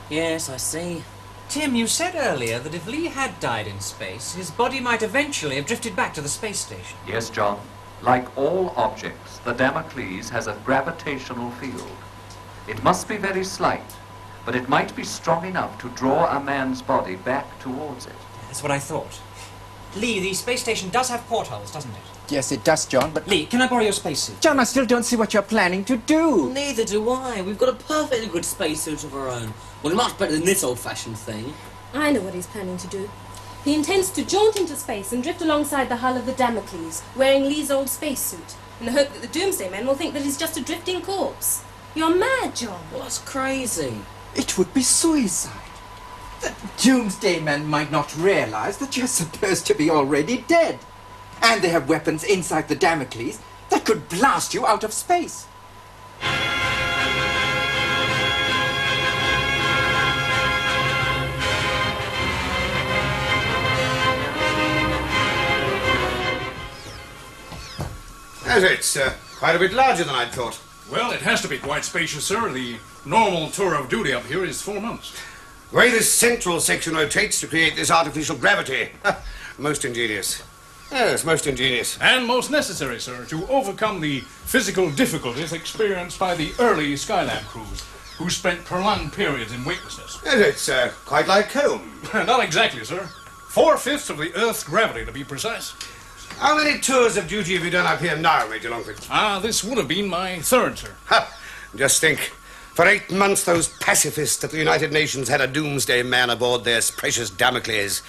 Yes, I see. Tim, you said earlier that if Lee had died in space, his body might eventually have drifted back to the space station. Yes, John. Like all objects, the Damocles has a gravitational field. It must be very slight, but it might be strong enough to draw a man's body back towards it. That's what I thought. Lee, the space station does have portholes, doesn't it? Yes, it does, John, but... Lee, can I borrow your spacesuit? John, I still don't see what you're planning to do. Neither do I. We've got a perfectly good spacesuit of our own. Well, much better than this old-fashioned thing. I know what he's planning to do. He intends to jaunt into space and drift alongside the hull of the Damocles, wearing Lee's old spacesuit, in the hope that the Doomsday Men will think that he's just a drifting corpse. You're mad, John. Well, that's crazy. It would be suicide. The Doomsday Men might not realize that you're supposed to be already dead. And they have weapons inside the Damocles that could blast you out of space. Yes, it's quite a bit larger than I'd thought. Well, it has to be quite spacious, sir. The normal tour of duty up here is 4 months. The way this central section rotates to create this artificial gravity. Most ingenious. Yes, most ingenious. And most necessary, sir, to overcome the physical difficulties experienced by the early Skylab crews, who spent prolonged periods in weightlessness. Yes, it's quite like home. Not exactly, sir. 4/5 of the Earth's gravity, to be precise. How many tours of duty have you done up here now, Major Longford? This would have been my 3rd, sir. Ha! Just think. For 8 months, those pacifists at the United Nations had a Doomsday Man aboard their precious Damocles,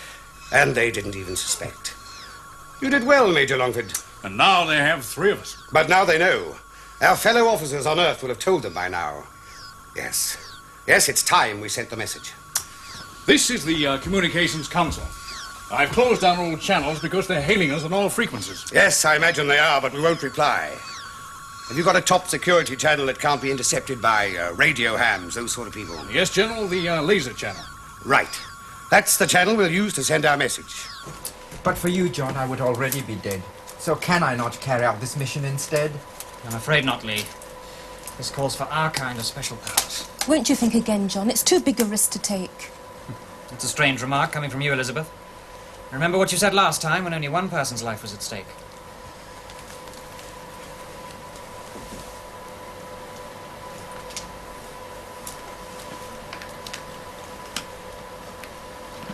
and they didn't even suspect. You did well, Major Longford. And now they have 3 of us. But now they know. Our fellow officers on Earth will have told them by now. Yes. Yes, it's time we sent the message. This is the Communications Council. I've closed down all channels because they're hailing us on all frequencies. Yes, I imagine they are, but we won't reply. Have you got a top security channel that can't be intercepted by radio hams, those sort of people? Yes, General, the laser channel. Right. That's the channel we'll use to send our message. But for you, John, I would already be dead. So can I not carry out this mission instead? I'm afraid not, Lee. This calls for our kind of special powers. Won't you think again, John? It's too big a risk to take. It's a strange remark coming from you, Elizabeth. Remember what you said last time when only one person's life was at stake.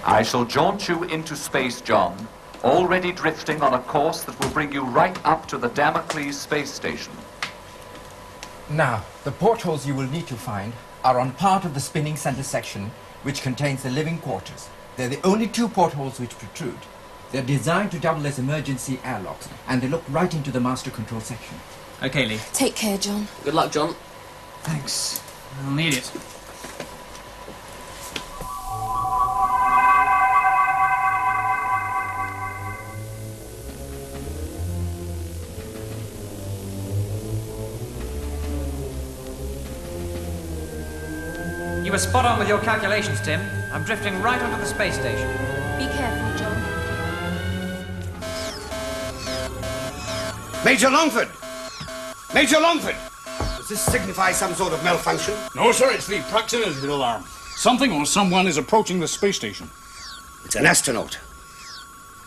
I shall jaunt you into space, John, already drifting on a course that will bring you right up to the Damocles space station. Now, the portholes you will need to find are on part of the spinning center section, which contains the living quarters. They're the only two portholes which protrude. They're designed to double as emergency airlocks, and they look right into the master control section. Okay, Lee. Take care, John. Good luck, John. Thanks. I'll need it. You were spot on with your calculations, Tim. I'm drifting right onto the space station. Be careful, John. Major Longford! Major Longford! Does this signify some sort of malfunction? No, sir, it's the proximity alarm. Something or someone is approaching the space station. It's an astronaut.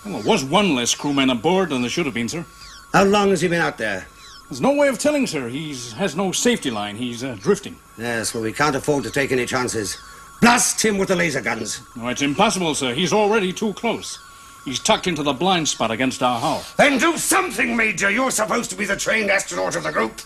Well, there was one less crewman aboard than there should have been, sir. How long has he been out there? There's no way of telling, sir. He has no safety line. He's drifting. Yes, well, we can't afford to take any chances. Blast him with the laser guns. No, it's impossible, sir. He's already too close. He's tucked into the blind spot against our hull. Then do something, Major. You're supposed to be the trained astronaut of the group.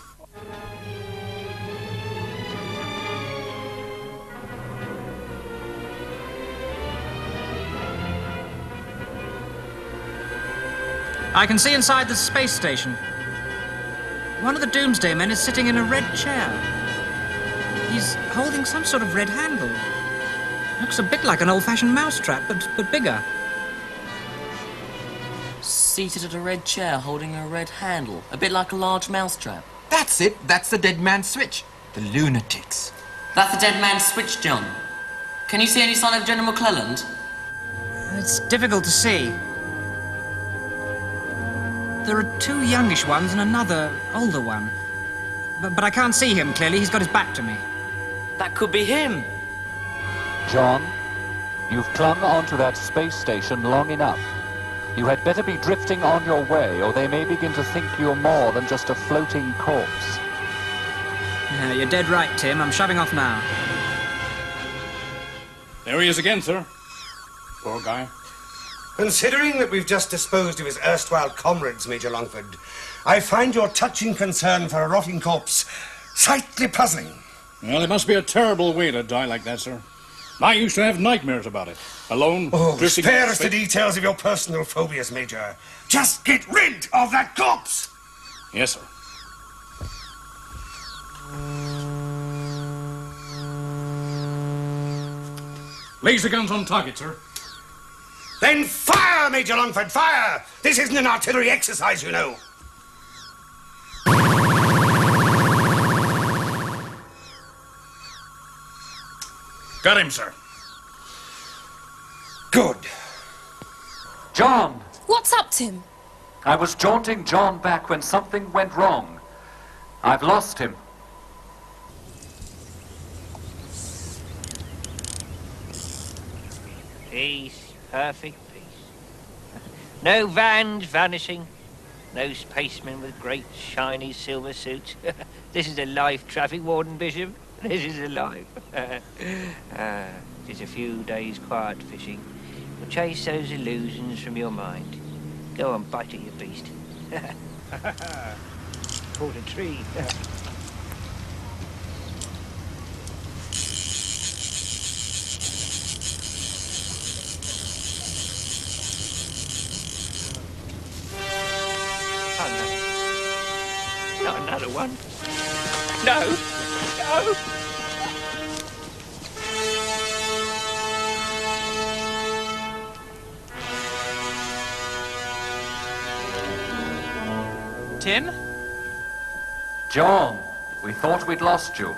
I can see inside the space station. One of the Doomsday Men is sitting in a red chair. He's holding some sort of red handle. Looks a bit like an old-fashioned mousetrap, but bigger. Seated at a red chair, holding a red handle. A bit like a large mousetrap. That's it. That's the dead man's switch. The lunatics. That's the dead man's switch, John. Can you see any sign of General McClelland? It's difficult to see. There are two youngish ones and another older one. But I can't see him clearly. He's got his back to me. That could be him. John, you've clung onto that space station long enough. You had better be drifting on your way, or they may begin to think you're more than just a floating corpse. You're dead right, Tim. I'm shoving off now. There he is again, sir. Poor guy. Considering that we've just disposed of his erstwhile comrades, Major Longford, I find your touching concern for a rotting corpse slightly puzzling. Well, it must be a terrible way to die like that, sir. I used to have nightmares about it. Alone, drifting... spare us the details of your personal phobias, Major. Just get rid of that corpse! Yes, sir. Laser guns on target, sir. Then fire, Major Longford, fire! This isn't an artillery exercise, you know. Got him, sir. Good. John! What's up, Tim? I was jaunting John back when something went wrong. I've lost him. Peace, perfect peace. No vans vanishing, no spacemen with great shiny silver suits. This is a life, traffic warden, Bishop. This is a life. Just a few days quiet fishing will chase those illusions from your mind. Go on, bite at your beast. Pulled a tree. Oh, no. Not another one. No. No. Tim? John, we thought we'd lost you.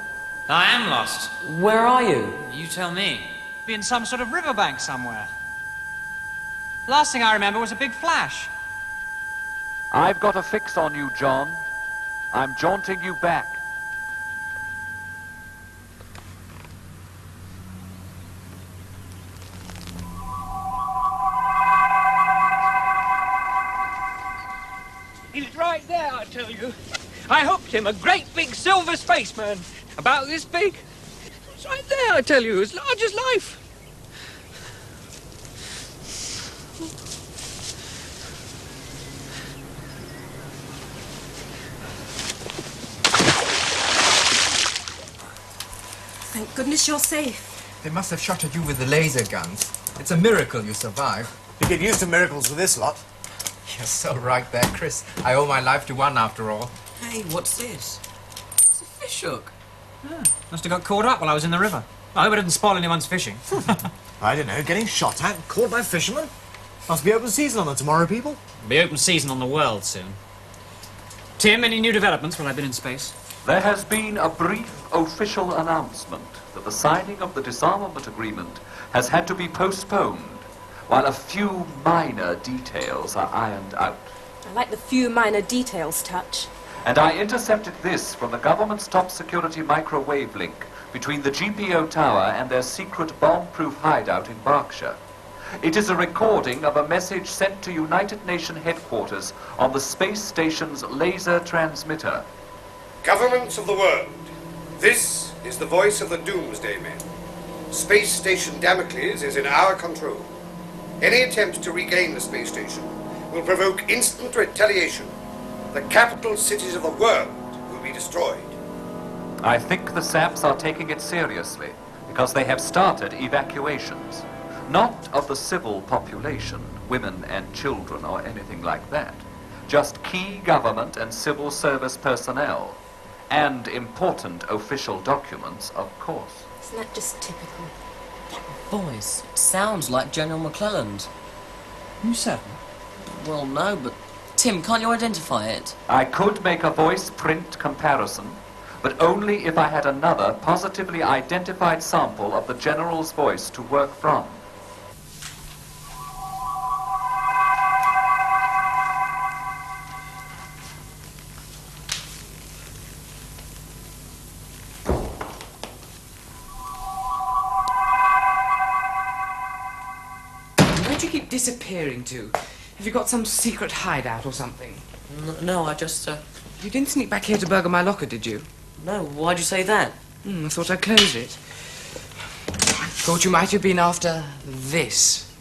I am lost. Where are you? You tell me. Be in some sort of riverbank somewhere. Last thing I remember was a big flash. I've got a fix on you, John. I'm jaunting you back. He's right there, I tell you. I hooked him, a great big silver spaceman, about this big. It's right there, I tell you, as large as life. Thank goodness you're safe. They must have shot at you with the laser guns. It's a miracle you survived. You get used to miracles with this lot. You're so right there, Chris. I owe my life to one after all. Hey, what's this? It's a fish hook. Yeah, must have got caught up while I was in the river. I hope I didn't spoil anyone's fishing. I don't know, getting shot at, caught by fishermen? Must be open season on the tomorrow, people. It'll be open season on the world soon. Tim, any new developments while I've been in space? There has been a brief official announcement that the signing of the disarmament agreement has had to be postponed while a few minor details are ironed out. I like the few minor details touch. And I intercepted this from the government's top security microwave link between the GPO tower and their secret bomb-proof hideout in Berkshire. It is a recording of a message sent to United Nations headquarters on the space station's laser transmitter. Governments of the world, this is the voice of the Doomsday Men. Space Station Damocles is in our control. Any attempt to regain the space station will provoke instant retaliation. The capital cities of the world will be destroyed. I think the SAPs are taking it seriously because they have started evacuations. Not of the civil population, women and children or anything like that. Just key government and civil service personnel. And important official documents, of course. Isn't that just typical? Voice sounds like General McClelland. You said? Well, no, but Tim, can't you identify it? I could make a voice print comparison, but only if I had another positively identified sample of the General's voice to work from. Where'd you keep disappearing to? Have you got some secret hideout or something? No, I just, You didn't sneak back here to burgle my locker, did you? No, why'd you say that? I thought I'd close it. Thought you might have been after this.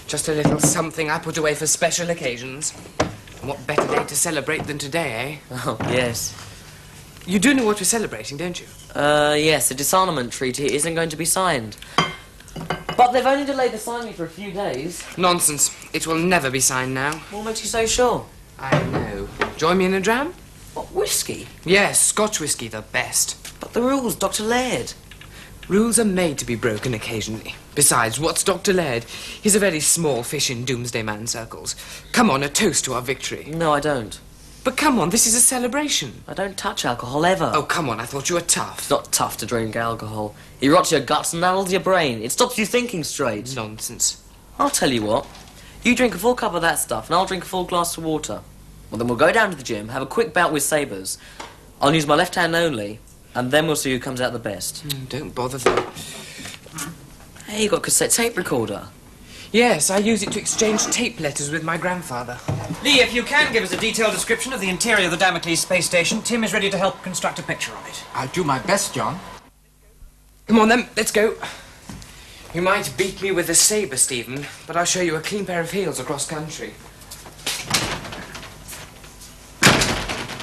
Just a little something I put away for special occasions. And what better day to celebrate than today, eh? Oh, yes. You do know what we're celebrating, don't you? Yes, the disarmament treaty isn't going to be signed. But they've only delayed the signing for a few days. Nonsense. It will never be signed now. What makes you so sure? I know. Join me in a dram? What, whiskey? Yes, Scotch whiskey, the best. But the rules, Dr. Laird. Rules are made to be broken occasionally. Besides, what's Dr. Laird? He's a very small fish in Doomsday Man circles. Come on, a toast to our victory. No, I don't. But come on, this is a celebration. I don't touch alcohol ever. Oh, come on, I thought you were tough. It's not tough to drink alcohol. It rots your guts and addles your brain. It stops you thinking straight. Nonsense. I'll tell you what. You drink a full cup of that stuff, and I'll drink a full glass of water. Well, then we'll go down to the gym, have a quick bout with sabres. I'll use my left hand only, and then we'll see who comes out the best. Don't bother though. Hey, you got a cassette tape recorder. Yes, I use it to exchange tape letters with my grandfather. Lee, if you can give us a detailed description of the interior of the Damocles space station, Tim is ready to help construct a picture of it. I'll do my best, John. Come on then, let's go. You might beat me with a sabre, Stephen, but I'll show you a clean pair of heels across country.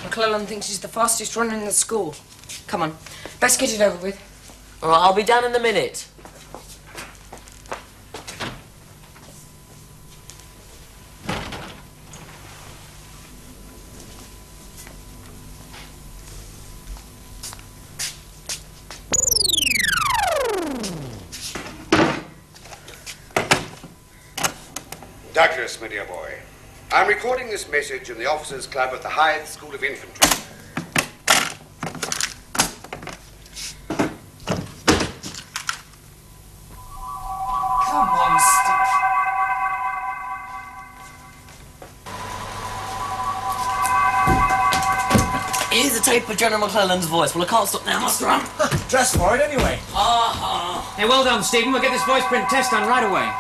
McClellan thinks he's the fastest runner in the school. Come on, let's get it over with. All right, I'll be down in a minute. Douglas, my dear boy, I'm recording this message in the Officers' Club at the Hythe School of Infantry. Come on, Stephen. Here's the tape of General McClelland's voice. Well, I can't stop now, must I? Dress for it anyway. Hey, well done, Stephen. We'll get this voice print test done right away.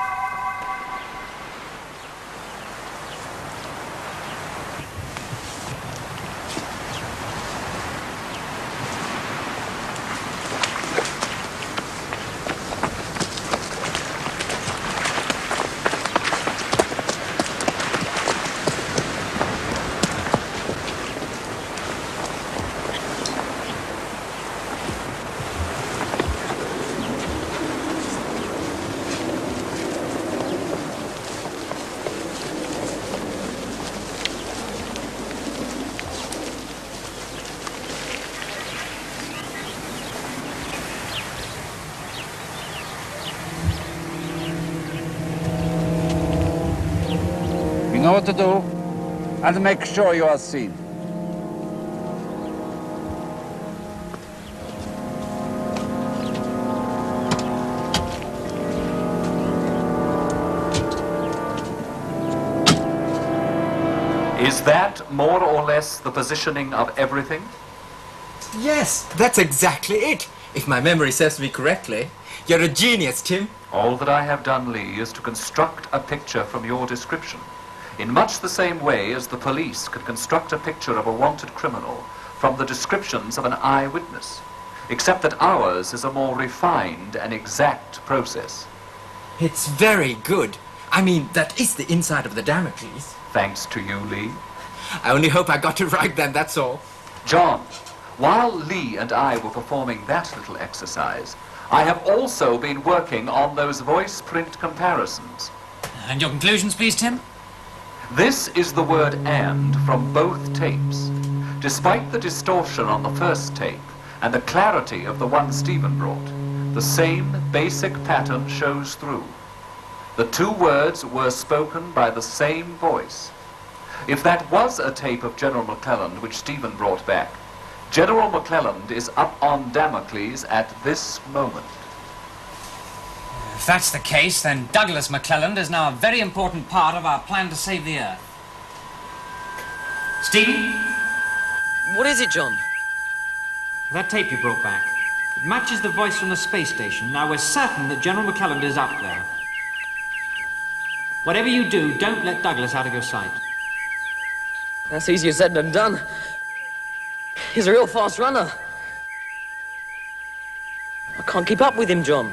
know what to do, and make sure you are seen. Is that more or less the positioning of everything? Yes, that's exactly it. If my memory serves me correctly. You're a genius, Tim. All that I have done, Lee, is to construct a picture from your description, in much the same way as the police could construct a picture of a wanted criminal from the descriptions of an eyewitness, except that ours is a more refined and exact process. It's very good. I mean, that is the inside of the Damocles. Thanks to you, Lee. I only hope I got it right then, that's all. John, while Lee and I were performing that little exercise, I have also been working on those voice print comparisons. And your conclusions, please, Tim? This is the word "and" from both tapes. Despite the distortion on the first tape and the clarity of the one Stephen brought, the same basic pattern shows through. The two words were spoken by the same voice. If that was a tape of General McClelland which Stephen brought back, General McClelland is up on Damocles at this moment. If that's the case, then Douglas McClelland is now a very important part of our plan to save the Earth. Stephen? What is it, John? That tape you brought back. It matches the voice from the space station. Now, we're certain that General McClelland is up there. Whatever you do, don't let Douglas out of your sight. That's easier said than done. He's a real fast runner. I can't keep up with him, John.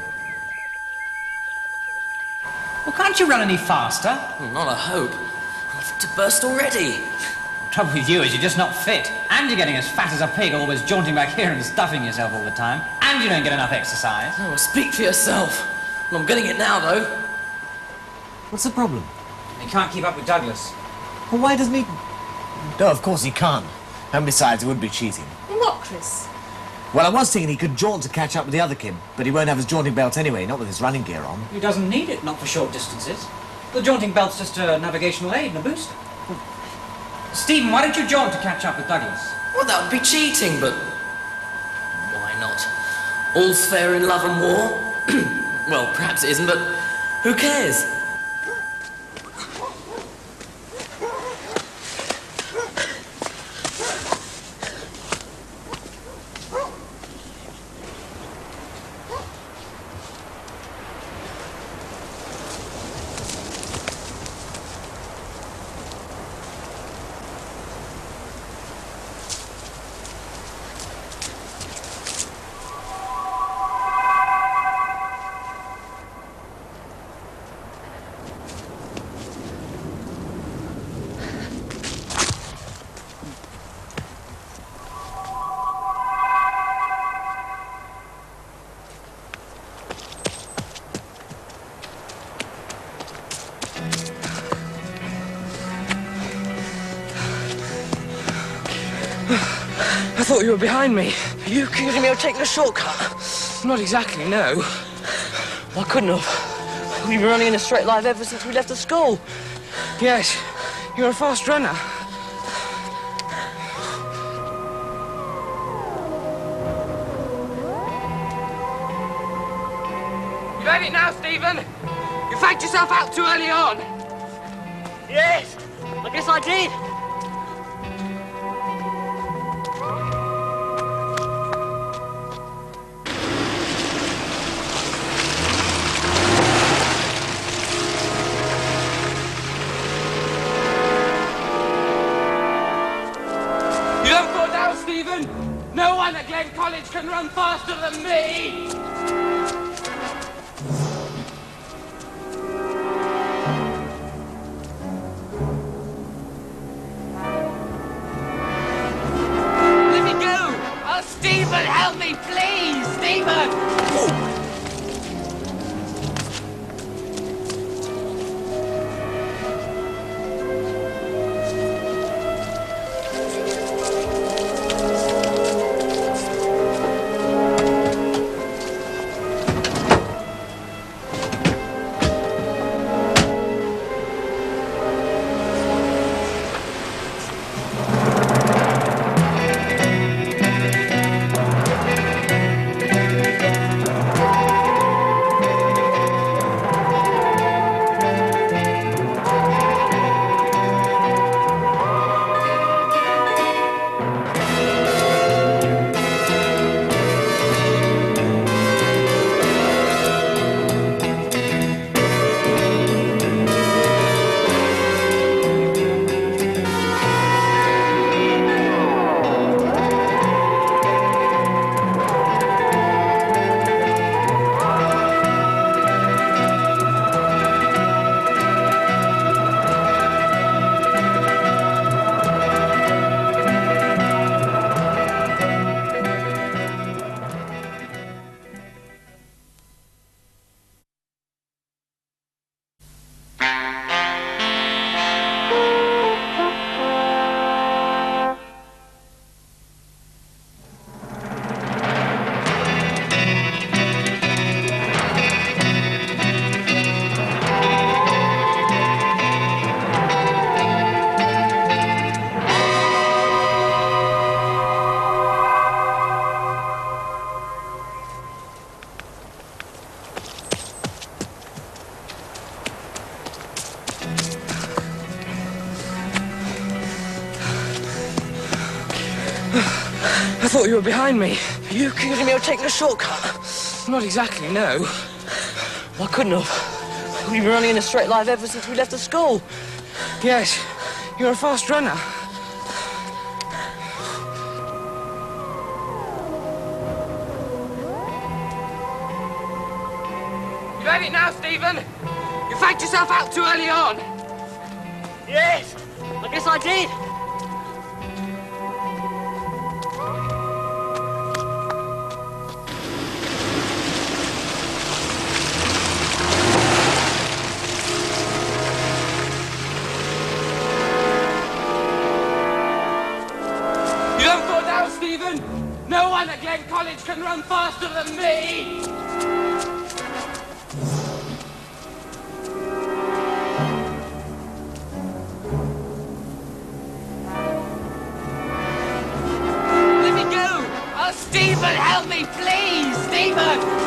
Well, can't you run any faster? Well, not a hope. I'm fit to burst already. The trouble with you is you're just not fit. And you're getting as fat as a pig, always jaunting back here and stuffing yourself all the time. And you don't get enough exercise. Oh, speak for yourself. Well, I'm getting it now, though. What's the problem? He can't keep up with Douglas. Well, why doesn't he... No, of course he can't. And besides, it would be cheating. What, Chris? Well, I was thinking he could jaunt to catch up with the other kid, but he won't have his jaunting belt anyway, not with his running gear on. He doesn't need it, not for short distances. The jaunting belt's just a navigational aid and a booster. Stephen, why don't you jaunt to catch up with Douglas? Well, that would be cheating, but... why not? All's fair in love and war. Well, perhaps it isn't, but who cares? I thought you were behind me. Are you accusing me of taking a shortcut? Not exactly, no. I couldn't have. We've been running in a straight line ever since we left the school. Yes, you're a fast runner. You had it now, Stephen. You fagged yourself out too early on. Yes, I guess I did. You don't fall down, Stephen. No one at Glen College can run faster than me. Let me go. Oh, Stephen, help me, please, Stephen. thought you were behind me. Are you accusing me of taking a shortcut? Not exactly, no. I couldn't have. We've been running in a straight line ever since we left the school. Yes, you're a fast runner. You had it now, Stephen. You fagged yourself out too early on. Yes, I guess I did. You don't fall down, Stephen. No one at Glen College can run faster than me. Stephen, help me, please! Stephen!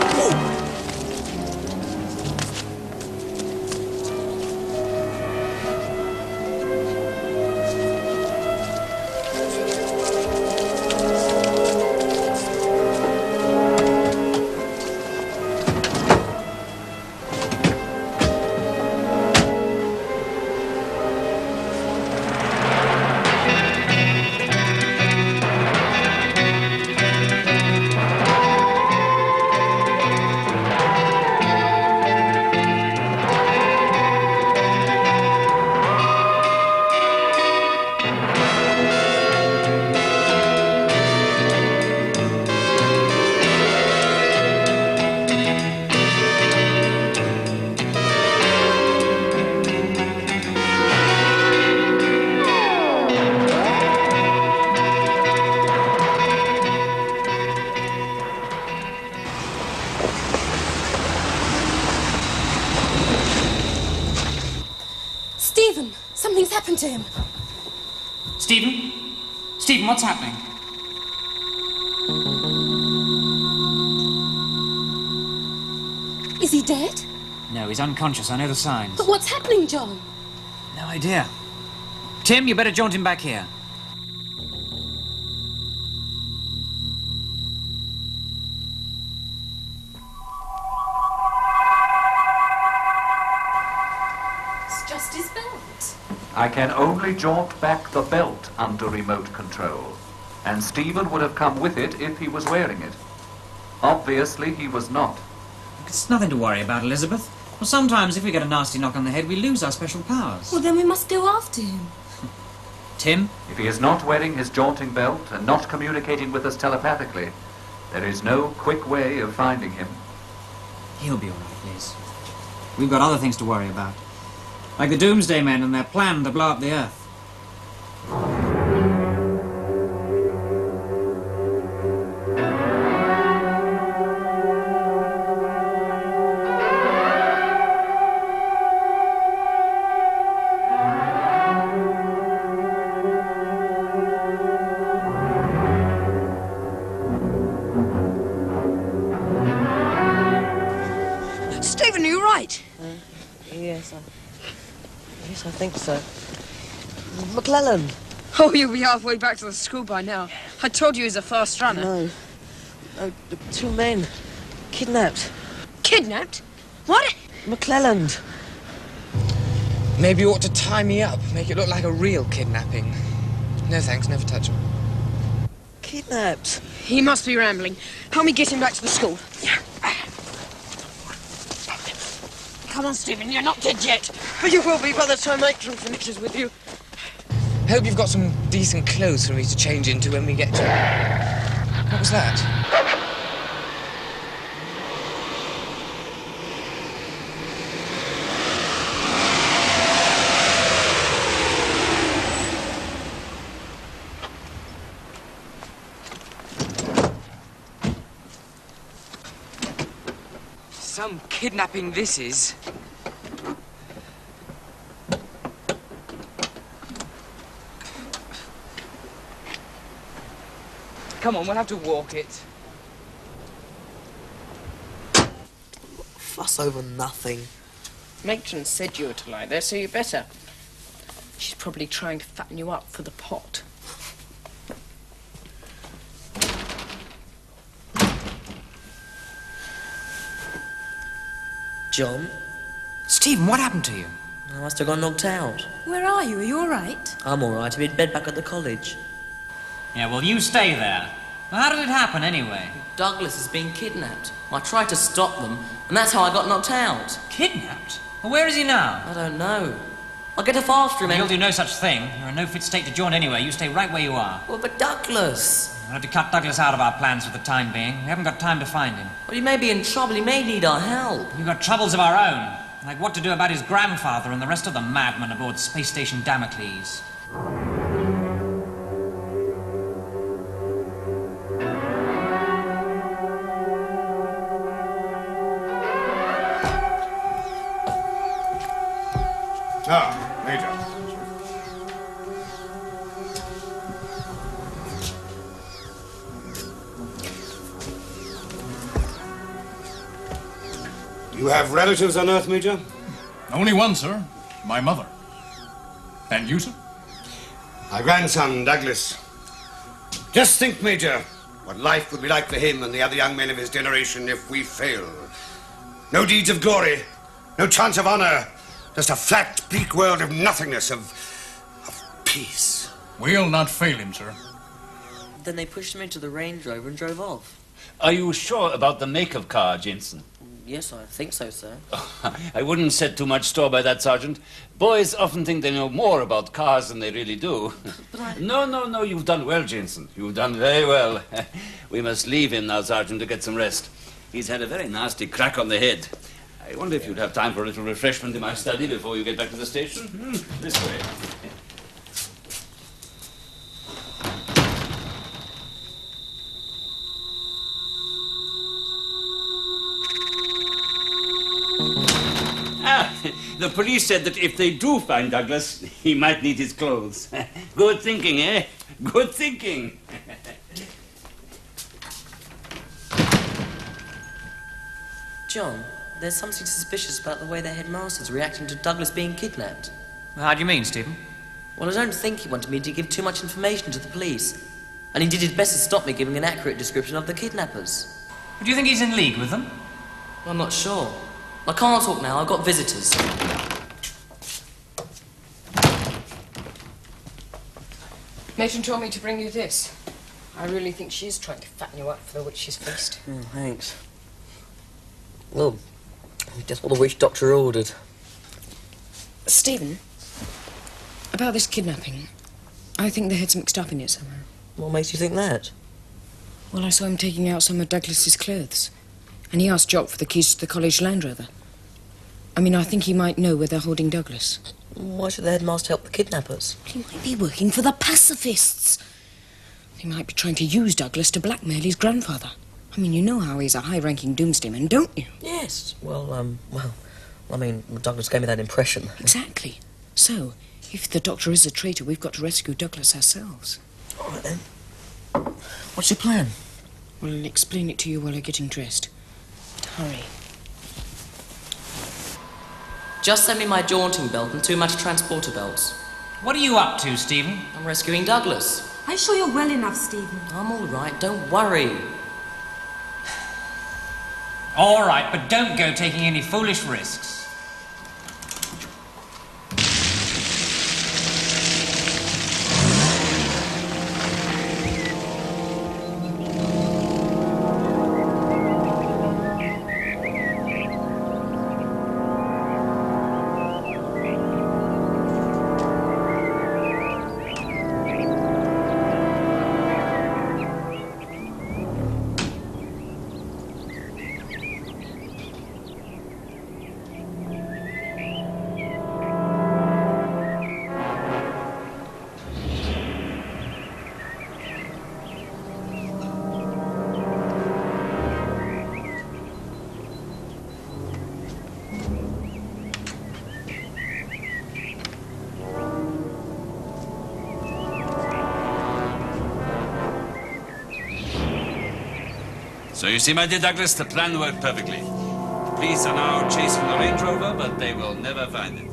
Stephen, something's happened to him. Stephen? Stephen, what's happening? Is he dead? No, he's unconscious. I know the signs. But what's happening, John? No idea. Tim, you better jaunt him back here. It's just his belt. I can only jaunt back the belt under remote control, and Stephen would have come with it if he was wearing it. Obviously, he was not. It's nothing to worry about, Elizabeth. Well, sometimes if we get a nasty knock on the head, we lose our special powers. Well, then we must go after him. Tim? If he is not wearing his jaunting belt and not communicating with us telepathically, there is no quick way of finding him. He'll be all right, Liz. We've got other things to worry about. Like the Doomsday Men and their plan to blow up the Earth. Stephen, are you right? Yes, I think so. McClellan. Oh, you'll be halfway back to the school by now. I told you he was a fast runner. No, the two men kidnapped. Kidnapped? What? McClellan. Maybe you ought to tie me up, make it look like a real kidnapping. No thanks, never touch him. Kidnapped. He must be rambling. Help me get him back to the school. Come on, Stephen, you're not dead yet. But you will be by the time Matron finishes with you. I hope you've got some decent clothes for me to change into when we get to... What was that? Some kidnapping this is. Come on, we'll have to walk it. Fuss over nothing. Matron said you were to lie there, so you better. She's probably trying to fatten you up for the pot. John? Stephen, what happened to you? I must have got knocked out. Where are you? Are you all right? I'm all right. I'm in bed back at the college. Yeah, well, you stay there. Well, how did it happen, anyway? Douglas has been kidnapped. I tried to stop them, and that's how I got knocked out. Kidnapped? Well, where is he now? I don't know. I'll get off after him and... You'll do no such thing. You're in no fit state to join anyway. You stay right where you are. Well, but Douglas... We'll have to cut Douglas out of our plans for the time being. We haven't got time to find him. Well, he may be in trouble. He may need our help. We've got troubles of our own. Like what to do about his grandfather and the rest of the madmen aboard Space Station Damocles. Ah, Major. You have relatives on Earth, Major? Only one, sir. My mother. And you, sir? My grandson, Douglas. Just think, Major, what life would be like for him and the other young men of his generation if we fail. No deeds of glory, no chance of honor, just a flat, bleak world of nothingness, of peace. We'll not fail him, sir. Then they pushed him into the Range Rover and drove off. Are you sure about the make of car, Jensen? Yes, I think so, sir. I wouldn't set too much store by that, Sergeant. Boys often think they know more about cars than they really do. No, you've done well, Jensen. You've done very well. We must leave him now, Sergeant, to get some rest. He's had a very nasty crack on the head. I wonder if you'd have time for a little refreshment in my study before you get back to the station? This way. The police said that if they do find Douglas, he might need his clothes. Good thinking, eh? Good thinking. John, there's something suspicious about the way the headmaster's reacting to Douglas being kidnapped. How do you mean, Stephen? Well, I don't think he wanted me to give too much information to the police. And he did his best to stop me giving an accurate description of the kidnappers. Do you think he's in league with them? Well, I'm not sure. I can't talk now. I've got visitors. Matron told me to bring you this. I really think she's trying to fatten you up for the witch she's faced. Oh, thanks. Well, just what the witch doctor ordered. Stephen, about this kidnapping, I think their head's mixed up in it somehow. What makes you think that? Well, I saw him taking out some of Douglas's clothes, and he asked Jock for the keys to the college Land Rover. I mean, I think he might know where they're holding Douglas. Why should the headmaster help the kidnappers? He might be working for the pacifists. He might be trying to use Douglas to blackmail his grandfather. I mean, you know how he's a high-ranking Doomsday Man, don't you? Yes. Well, I mean, Douglas gave me that impression. Exactly. So, if the doctor is a traitor, we've got to rescue Douglas ourselves. All right, then. What's your plan? Well, I'll explain it to you while you're getting dressed. But hurry. Just send me my jaunting belt and 2 matched transporter belts. What are you up to, Stephen? I'm rescuing Douglas. Are you sure you're well enough, Stephen? I'm all right, don't worry. All right, but don't go taking any foolish risks. So you see, my dear Douglas, the plan worked perfectly. The police are now chasing the Range Rover, but they will never find it.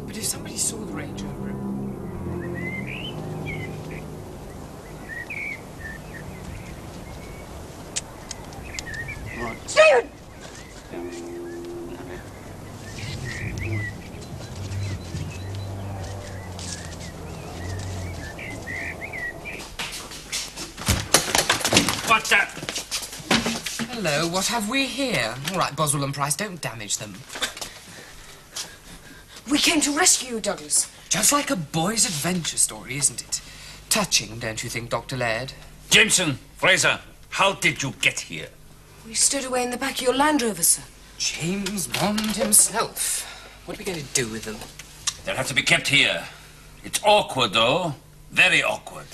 But if somebody saw the Range Rover... Stephen! What's that? Hello, what have we here? All right, Boswell and Price, don't damage them. We came to rescue you, Douglas. Just like a boy's adventure story, isn't it? Touching, don't you think, Dr. Laird? Jameson, Fraser, how did you get here? We stood away in the back of your Land Rover, sir. James Bond himself. What are we going to do with them? They'll have to be kept here. It's awkward, though. Very awkward.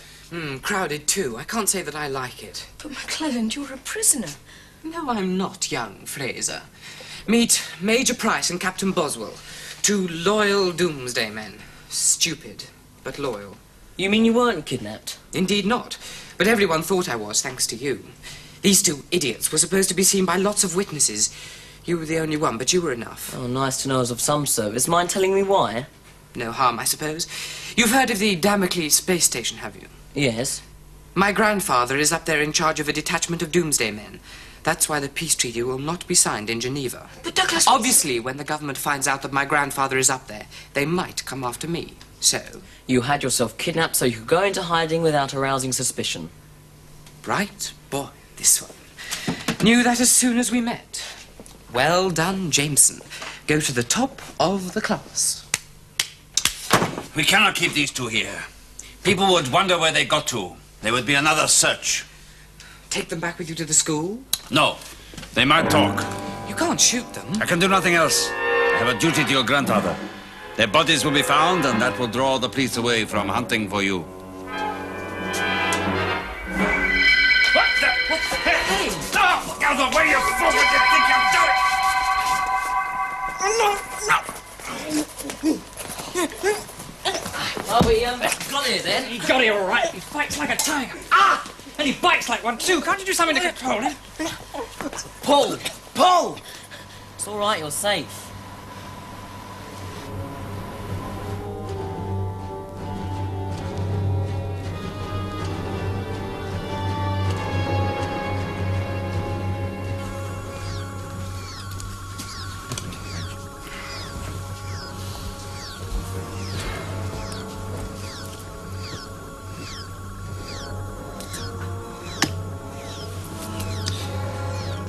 Crowded, too. I can't say that I like it. But, McClelland, you're a prisoner. No, I'm not, young Fraser. Meet Major Price and Captain Boswell. Two loyal Doomsday Men. Stupid, but loyal. You mean you weren't kidnapped? Indeed not. But everyone thought I was, thanks to you. These two idiots were supposed to be seen by lots of witnesses. You were the only one, but you were enough. Oh, nice to know I was of some service. Mind telling me why? No harm, I suppose. You've heard of the Damocles space station, have you? Yes. My grandfather is up there in charge of a detachment of Doomsday Men. That's why the peace treaty will not be signed in Geneva. But Douglas... Obviously, when the government finds out that my grandfather is up there, they might come after me. So... You had yourself kidnapped so you could go into hiding without arousing suspicion. Bright boy, this one. Knew that as soon as we met. Well done, Jameson. Go to the top of the class. We cannot keep these two here. People would wonder where they got to. There would be another search. Take them back with you to the school? No. They might talk. You can't shoot them. I can do nothing else. I have a duty to your grandfather. Their bodies will be found, and that will draw the police away from hunting for you. What the? Hey! Stop! Look out the way, you fool! What do you think you're doing? Oh, we got it then. He got it all right. He fights like a tiger. Ah! And he bites like one, too. Can't you do something to control him? Pull! Pull! It's all right, you're safe.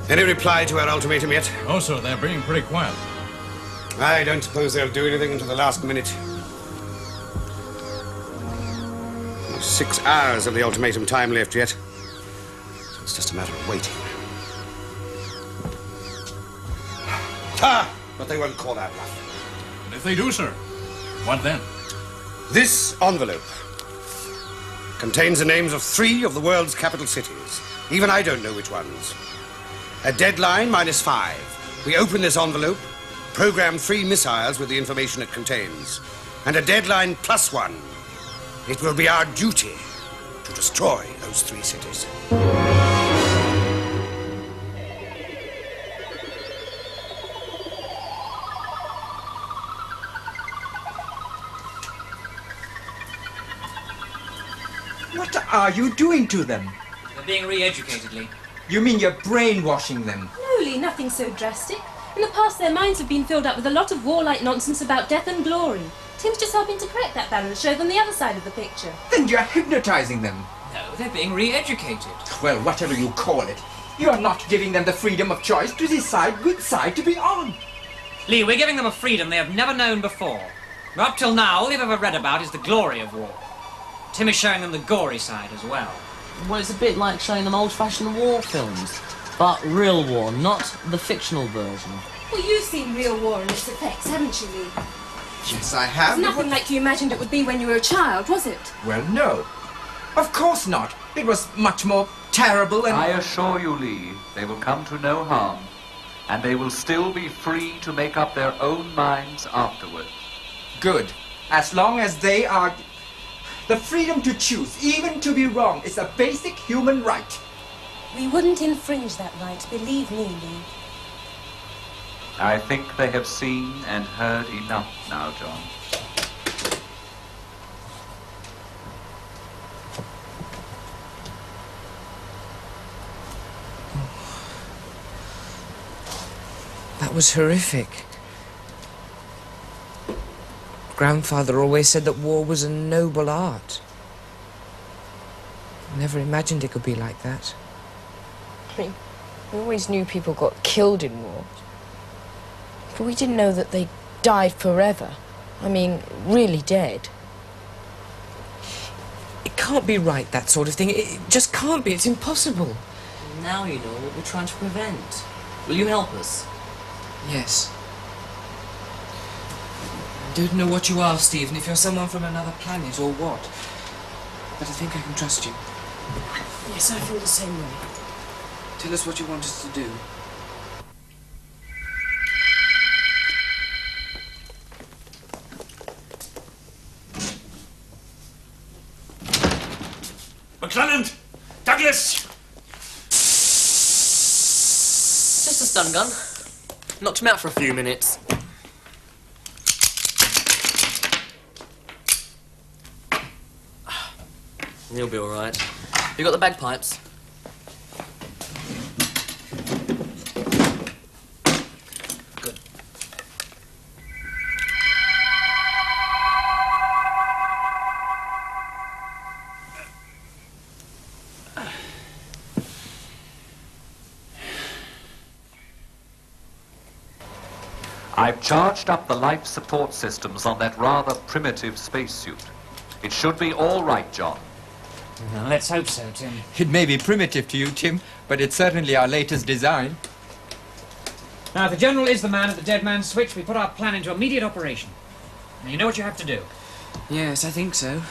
Any reply to our ultimatum yet? Oh, sir, they're being pretty quiet. I don't suppose they'll do anything until the last minute. 6 hours of the ultimatum time left yet. So it's just a matter of waiting. Ah! But they won't call that bluff. And if they do, sir, what then? This envelope contains the names of 3 of the world's capital cities. Even I don't know which ones. A deadline -5. We open this envelope, program 3 missiles with the information it contains. And a deadline +1. It will be our duty to destroy those 3 cities. What are you doing to them? They're being re-educated, Lee. You mean you're brainwashing them? No, Lee, nothing so drastic. In the past, their minds have been filled up with a lot of warlike nonsense about death and glory. Tim's just helping to correct that balance, show them the other side of the picture. Then you're hypnotizing them. No, they're being re-educated. Well, whatever you call it, you're not giving them the freedom of choice to decide which side to be on. Lee, we're giving them a freedom they have never known before. Up till now, all they've ever read about is the glory of war. Tim is showing them the gory side as well. Well, it's a bit like showing them old-fashioned war films. But real war, not the fictional version. Well, you've seen real war and its effects, haven't you, Lee? Yes, I have. It's nothing like you imagined it would be when you were a child, was it? Well, no. Of course not. It was much more terrible and... I assure you, Lee, they will come to no harm. And they will still be free to make up their own minds afterwards. Good. As long as they are... The freedom to choose, even to be wrong, is a basic human right. We wouldn't infringe that right, believe me, Lee. I think they have seen and heard enough now, John. That was horrific. Grandfather always said that war was a noble art. I never imagined it could be like that. I mean, we always knew people got killed in war. But we didn't know that they died forever. I mean, really dead. It can't be right, that sort of thing. It just can't be. It's impossible. Now you know what we're trying to prevent. Will you help us? Yes. I don't know what you are, Stephen, if you're someone from another planet or what. But I think I can trust you. Yes, I feel the same way. Tell us what you want us to do. McClelland! Douglas! Just a stun gun. Knocked him out for a few minutes. He'll be all right. You got the bagpipes? Good. I've charged up the life support systems on that rather primitive spacesuit. It should be all right, John. Well, let's hope so, Tim. It may be primitive to you, Tim, but it's certainly our latest design. Now, if the General is the man at the dead man's switch, we put our plan into immediate operation. Now, you know what you have to do. Yes, I think so.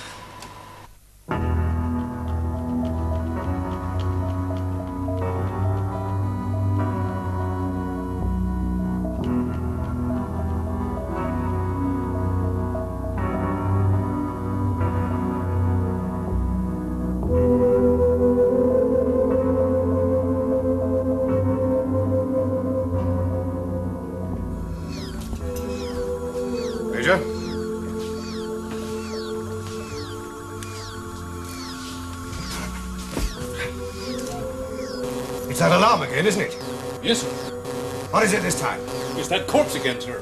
Major? It's that alarm again, isn't it? Yes, sir. What is it this time? It's that corpse again, sir.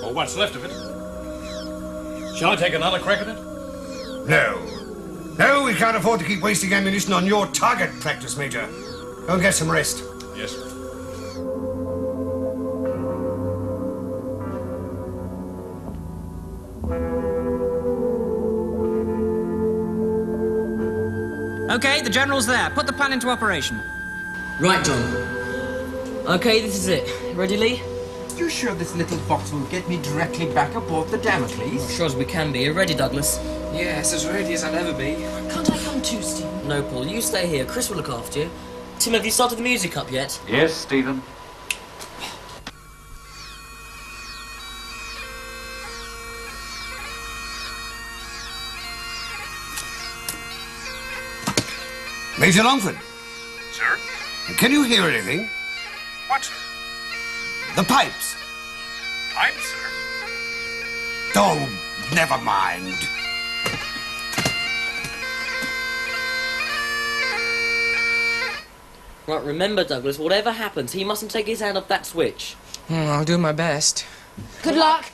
Or what's left of it. Shall I take another crack at it? No. No, we can't afford to keep wasting ammunition on your target practice, Major. Go and get some rest. Yes, sir. Okay, the General's there. Put the plan into operation. Right, John. Okay, this is it. Ready, Lee? You sure this little box will get me directly back aboard the Damocles? As sure as we can be. You ready, Douglas? Yes, as ready as I'll ever be. Can't I come too, Stephen? No, Paul. You stay here. Chris will look after you. Tim, have you started the music up yet? Yes, Stephen. Major Longford, Sir? can you hear anything? What, sir? The pipes. Pipes, sir? Oh, never mind. Right, remember, Douglas, whatever happens, he mustn't take his hand off that switch. I'll do my best. Good luck.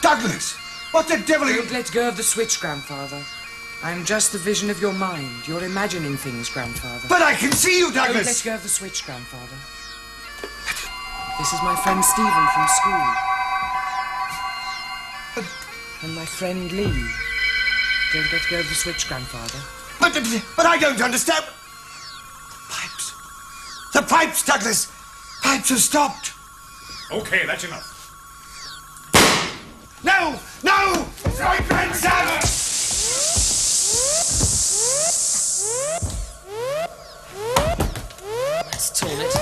Douglas, what the devil are you... Don't let go of the switch, Grandfather. I'm just the vision of your mind. You're imagining things, Grandfather. But I can see you, Don't Douglas! let go of the switch, Grandfather. This is my friend Stephen from school. And my friend Lee. Don't let go of the switch, Grandfather. But I don't understand. The pipes. The pipes, Douglas. Pipes have stopped. Okay, that's enough. No! No! My grandson! Let's torn it.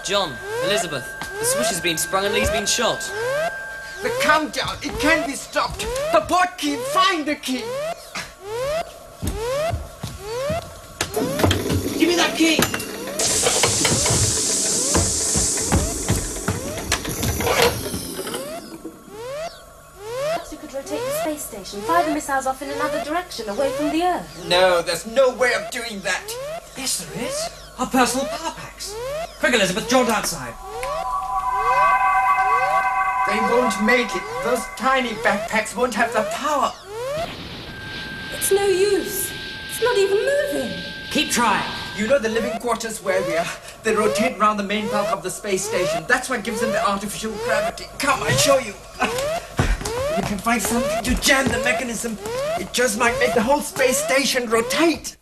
John, Elizabeth, the switch has been sprung and Lee's been shot. The countdown, it can't be stopped. The port key, find the key. Give me that key! Perhaps you could rotate the space station, fire the missiles off in another direction, away from the Earth. No, there's no way of doing that. Yes, there is. Our personal power packs. Quick, Elizabeth, jaunt outside. They won't make it. Those tiny backpacks won't have the power. It's no use. It's not even moving. Keep trying. You know the living quarters where we are? They rotate around the main bulk of the space station. That's what gives them the artificial gravity. Come, I'll show you. If we can find something to jam the mechanism, it just might make the whole space station rotate.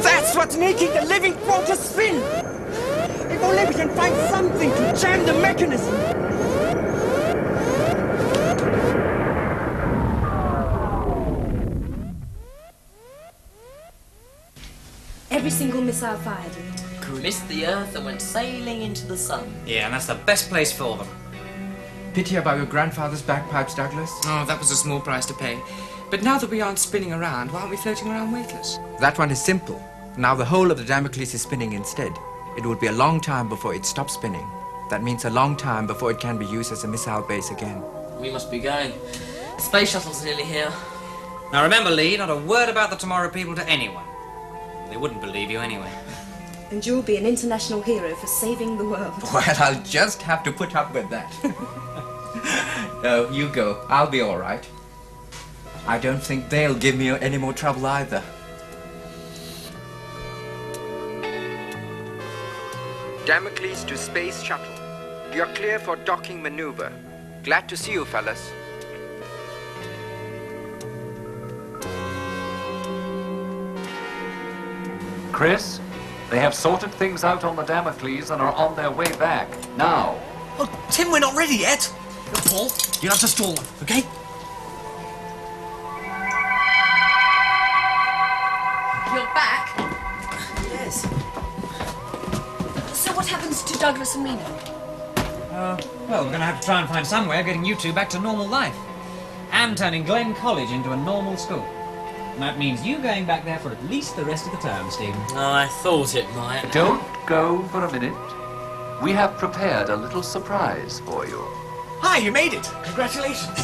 That's what's making the living quarters spin. If only we can find something to jam the mechanism. Every single missile fired. Missed the Earth and went sailing into the sun. Yeah, and that's the best place for them. Pity about your grandfather's bagpipes, Douglas. Oh, that was a small price to pay. But now that we aren't spinning around, why aren't we floating around weightless? That one is simple. Now the whole of the Damocles is spinning instead. It would be a long time before it stops spinning. That means a long time before it can be used as a missile base again. We must be going. The space shuttle's nearly here. Now remember, Lee, not a word about the Tomorrow People to anyone. They wouldn't believe you anyway. And you'll be an international hero for saving the world. Well, I'll just have to put up with that. No, you go. I'll be all right. I don't think they'll give me any more trouble either. Damocles to Space Shuttle. You're clear for docking maneuver. Glad to see you, fellas. Chris, they have sorted things out on the Damocles and are on their way back. Now. Oh, Tim, we're not ready yet. Paul, you'll have to stall them, okay? You're back? Yes. So what happens to Douglas and Reno? Well, we're going to have to try and find some way of getting you two back to normal life. And turning Glen College into a normal school. And that means you going back there for at least the rest of the term, Stephen. I thought it might. Don't go for a minute. We have prepared a little surprise for you. Hi, you made it. Congratulations.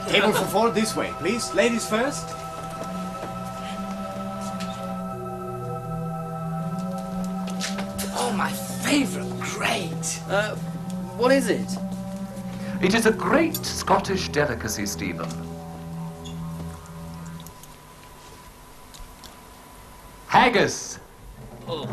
Table for four this way, please. Ladies first. Oh, my favourite. Great. What is it? It is a great Scottish delicacy, Stephen. Haggis. Oh.